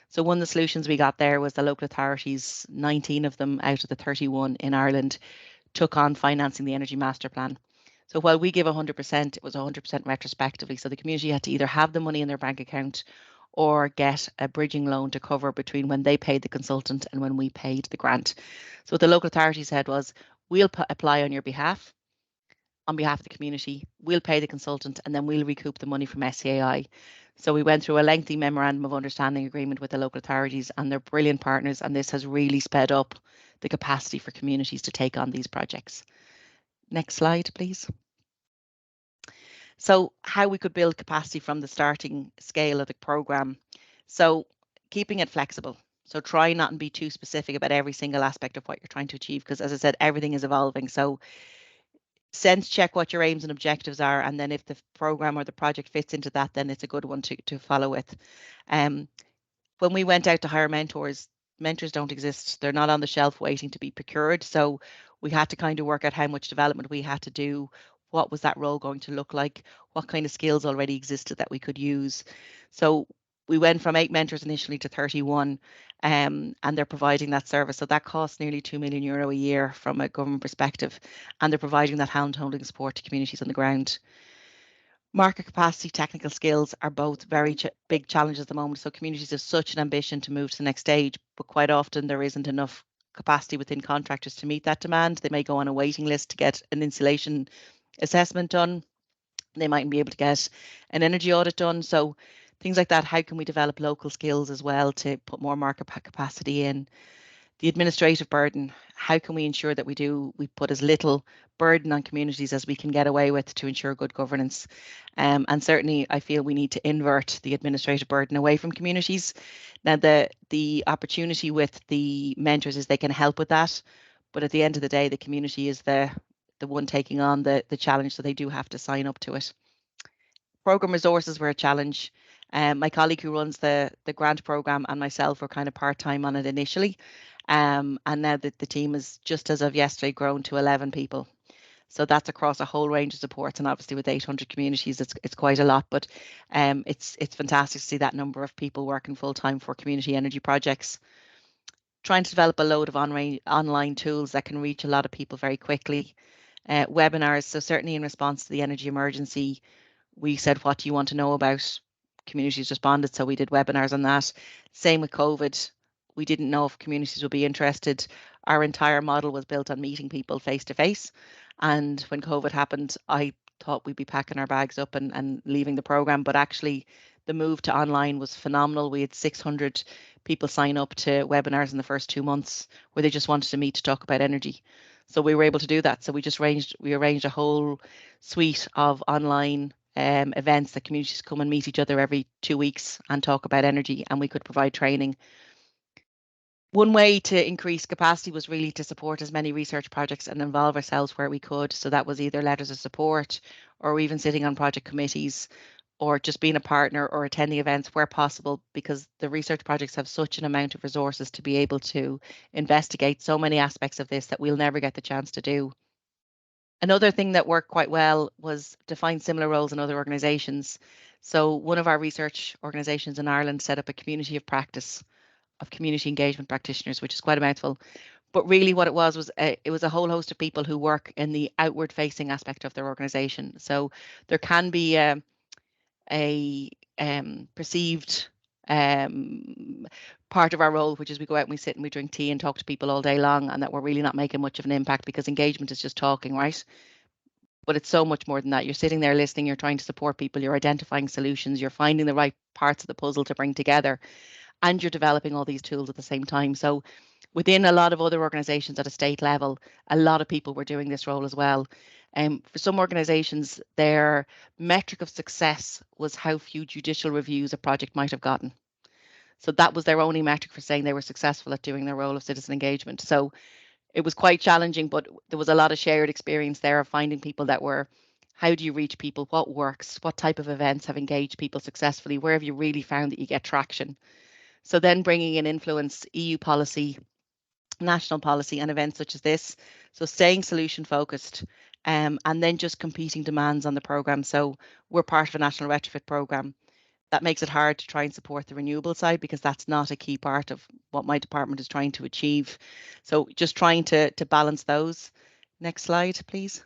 So one of the solutions we got there was the local authorities, 19 of them out of the 31 in Ireland, took on financing the Energy Master Plan. So while we give 100%, it was 100% retrospectively. So the community had to either have the money in their bank account or get a bridging loan to cover between when they paid the consultant and when we paid the grant. So what the local authority said was, we'll apply on your behalf, on behalf of the community, we'll pay the consultant and then we'll recoup the money from SCAI. So we went through a lengthy memorandum of understanding agreement with the local authorities and they're brilliant partners, and this has really sped up the capacity for communities to take on these projects. Next slide, please. So how we could build capacity from the starting scale of the program. So keeping it flexible. So try not and be too specific about every single aspect of what you're trying to achieve, because as I said, everything is evolving. So sense check what your aims and objectives are, and then if the program or the project fits into that, then it's a good one to follow with. When we went out to hire mentors, mentors don't exist. They're not on the shelf waiting to be procured. So we had to kind of work out how much development we had to do. What was that role going to look like? What kind of skills already existed that we could use? So we went from 8 mentors initially to 31, and they're providing that service. So that costs nearly €2 million a year from a government perspective, and they're providing that hand-holding support to communities on the ground. Market capacity, technical skills are both very big challenges at the moment. So communities have such an ambition to move to the next stage, but quite often there isn't enough capacity within contractors to meet that demand. They may go on a waiting list to get an insulation assessment done. They mightn't be able to get an energy audit done. So things like that, how can we develop local skills as well to put more market capacity in? The administrative burden, how can we ensure that we put as little burden on communities as we can get away with to ensure good governance? And certainly I feel we need to invert the administrative burden away from communities. Now the opportunity with the mentors is they can help with that, but at the end of the day, the community is the one taking on the challenge, so they do have to sign up to it. Program resources were a challenge. My colleague who runs the grant program and myself were kind of part-time on it initially. And now the team is, just as of yesterday, grown to 11 people. So that's across a whole range of supports, and obviously with 800 communities, it's quite a lot. But it's fantastic to see that number of people working full-time for community energy projects. Trying to develop a load of online tools that can reach a lot of people very quickly. Webinars, so certainly in response to the energy emergency, we said, what do you want to know about? Communities responded, so we did webinars on that. Same with COVID. We didn't know if communities would be interested. Our entire model was built on meeting people face to face. And when COVID happened, I thought we'd be packing our bags up and leaving the program. But actually, the move to online was phenomenal. We had 600 people sign up to webinars in the first 2 months where they just wanted to meet to talk about energy. So we were able to do that. So we arranged a whole suite of online events that communities come and meet each other every 2 weeks and talk about energy, and we could provide training. One way to increase capacity was really to support as many research projects and involve ourselves where we could. So that was either letters of support or even sitting on project committees or just being a partner or attending events where possible, because the research projects have such an amount of resources to be able to investigate so many aspects of this that we'll never get the chance to do. Another thing that worked quite well was to find similar roles in other organisations. So one of our research organisations in Ireland set up a community of practice of community engagement practitioners, which is quite a mouthful. But really what it was it was a whole host of people who work in the outward facing aspect of their organisation. So there can be a perceived part of our role, which is we go out and we sit and we drink tea and talk to people all day long, and that we're really not making much of an impact because engagement is just talking, right? But it's so much more than that. You're sitting there listening, you're trying to support people, you're identifying solutions, you're finding the right parts of the puzzle to bring together, and you're developing all these tools at the same time. So within a lot of other organisations at a state level, a lot of people were doing this role as well. For some organisations, their metric of success was how few judicial reviews a project might have gotten. So that was their only metric for saying they were successful at doing their role of citizen engagement. So it was quite challenging, but there was a lot of shared experience there of finding people that were, how do you reach people? What works? What type of events have engaged people successfully? Where have you really found that you get traction? So then bringing in influence, EU policy, national policy and events such as this. So staying solution focused, and then just competing demands on the programme. So we're part of a national retrofit programme. That makes it hard to try and support the renewable side because that's not a key part of what my department is trying to achieve. So just trying to balance those. Next slide, please.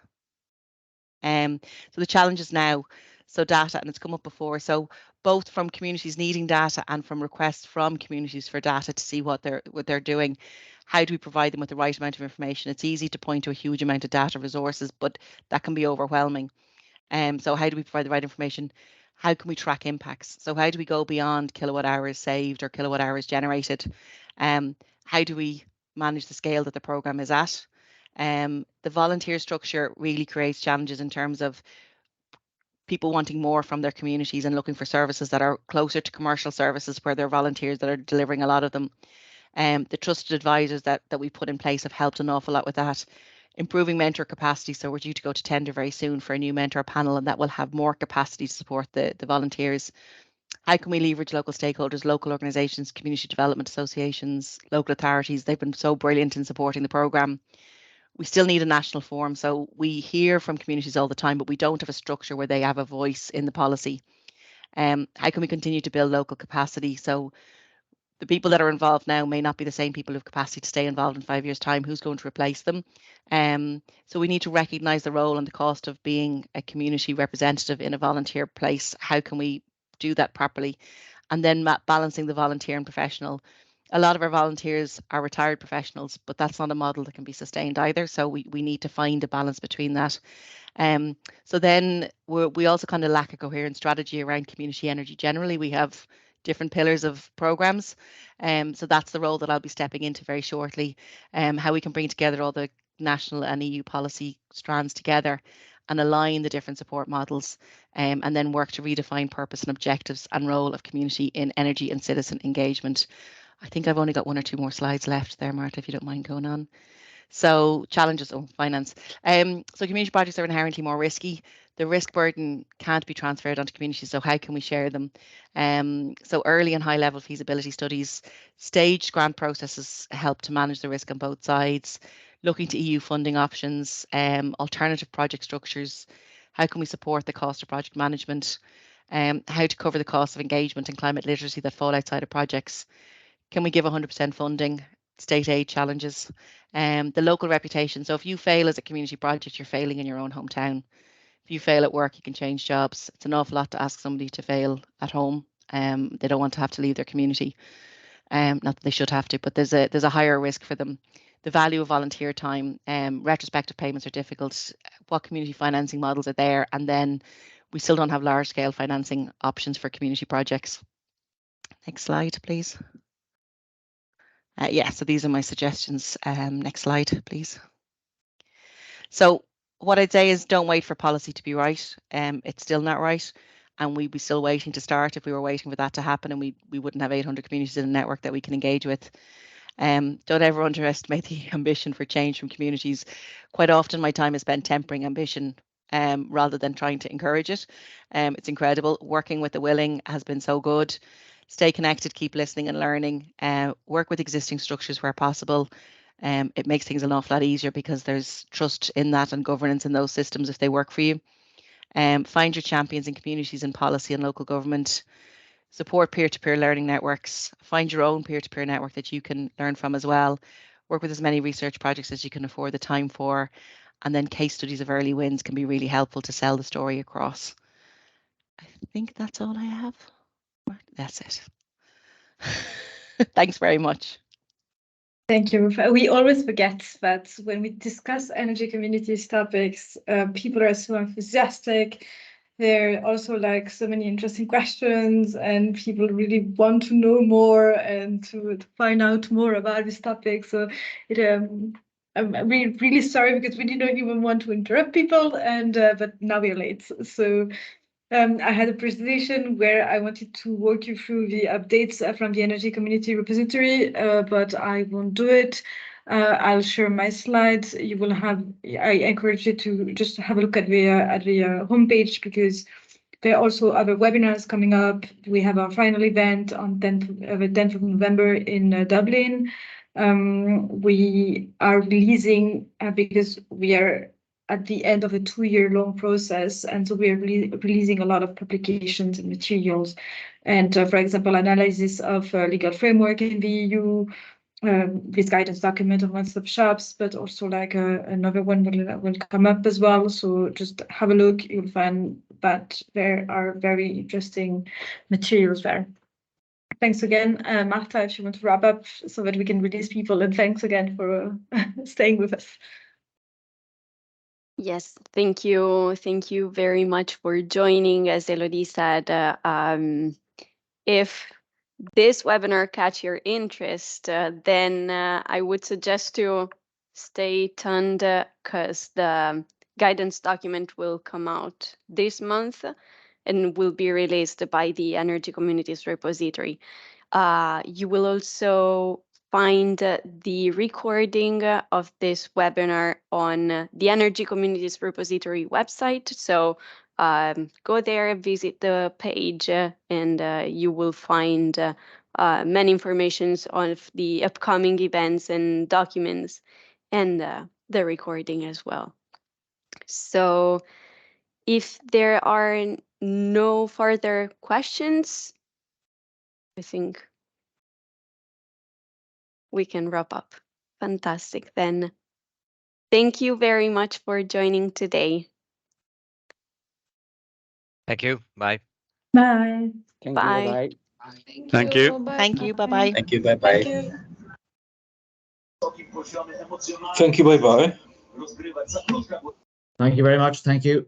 So the challenges now, so data, and it's come up before. So both from communities needing data and from requests from communities for data to see what they're doing. How do we provide them with the right amount of information? It's easy to point to a huge amount of data resources, but that can be overwhelming. So how do we provide the right information? How can we track impacts? So how do we go beyond kilowatt hours saved or kilowatt hours generated? How do we manage the scale that the programme is at? The volunteer structure really creates challenges in terms of people wanting more from their communities and looking for services that are closer to commercial services where there are volunteers that are delivering a lot of them. The trusted advisors that we put in place have helped an awful lot with that. Improving mentor capacity. So we're due to go to tender very soon for a new mentor panel, and that will have more capacity to support the volunteers. How can we leverage local stakeholders, local organisations, community development associations, local authorities? They've been so brilliant in supporting the programme. We still need a national forum. So we hear from communities all the time, but we don't have a structure where they have a voice in the policy. How can we continue to build local capacity? So the people that are involved now may not be the same people who have capacity to stay involved in 5 years' time. Who's going to replace them? So we need to recognise the role and the cost of being a community representative in a volunteer place. How can we do that properly? And then balancing the volunteer and professional. A lot of our volunteers are retired professionals, but that's not a model that can be sustained either. So we need to find a balance between that. So then we also kind of lack a coherent strategy around community energy generally. We have different pillars of programs. So that's the role that I'll be stepping into very shortly. How we can bring together all the national and EU policy strands together and align the different support models, and then work to redefine purpose and objectives and role of community in energy and citizen engagement. I think I've only got 1 or 2 more slides left there, Martha, if you don't mind going on. So challenges, finance. So community projects are inherently more risky. The risk burden can't be transferred onto communities, so how can we share them? So early and high level feasibility studies, staged grant processes help to manage the risk on both sides, looking to EU funding options, alternative project structures, how can we support the cost of project management, how to cover the cost of engagement and climate literacy that fall outside of projects. Can we give 100% funding? State aid challenges, the local reputation. So if you fail as a community project, you're failing in your own hometown. If you fail at work, you can change jobs. It's an awful lot to ask somebody to fail at home. They don't want to have to leave their community. Not that they should have to, but there's a higher risk for them. The value of volunteer time, retrospective payments are difficult. What community financing models are there? And then we still don't have large scale financing options for community projects. Next slide, please. Yeah, so these are my suggestions. Next slide, please. So what I'd say is don't wait for policy to be right. It's still not right. And we'd be still waiting to start if we were waiting for that to happen, and we wouldn't have 800 communities in a network that we can engage with. Don't ever underestimate the ambition for change from communities. Quite often my time is spent tempering ambition rather than trying to encourage it. It's incredible. Working with the willing has been so good. Stay connected, keep listening and learning, work with existing structures where possible. It makes things an awful lot easier because there's trust in that and governance in those systems if they work for you. Find your champions in communities in policy and local government. Support peer-to-peer learning networks. Find your own peer-to-peer network that you can learn from as well. Work with as many research projects as you can afford the time for. And then case studies of early wins can be really helpful to sell the story across. I think that's all I have. That's it. Thanks very much. Thank you. We always forget that when we discuss energy communities topics, people are so enthusiastic. There are also like so many interesting questions, and people really want to know more and to find out more about this topic. So I'm really sorry because we didn't even want to interrupt people, and but now we're late. So I had a presentation where I wanted to walk you through the updates from the Energy Community Repository, but I won't do it. I'll share my slides. You will have. I encourage you to just have a look at the homepage because there are also other webinars coming up. We have our final event on the 10th of November in Dublin. We are releasing because we are at the end of a 2-year-long process, and so we are releasing a lot of publications and materials. And for example, analysis of legal framework in the EU, this guidance document of one-stop shops, but also like another one will come up as well. So just have a look. You'll find that there are very interesting materials there. Thanks again, Martha, if you want to wrap up so that we can release people, and thanks again for staying with us. Yes, thank you. Thank you very much for joining. As Elodie said, if this webinar catch your interest, then I would suggest to stay tuned because the guidance document will come out this month and will be released by the Energy Communities Repository. You will also find the recording of this webinar on the Energy Communities Repository website. So go there, visit the page, and you will find many informations on the upcoming events and documents, and the recording as well. So if there are no further questions, I think we can wrap up. Fantastic. Then thank you very much for joining today. Thank you. Bye. Bye. Thank Bye. you. Bye. Thank you. Bye. Thank you. Bye-bye. Thank you. Bye bye. Thank you. Bye bye. Thank you very much. Thank you.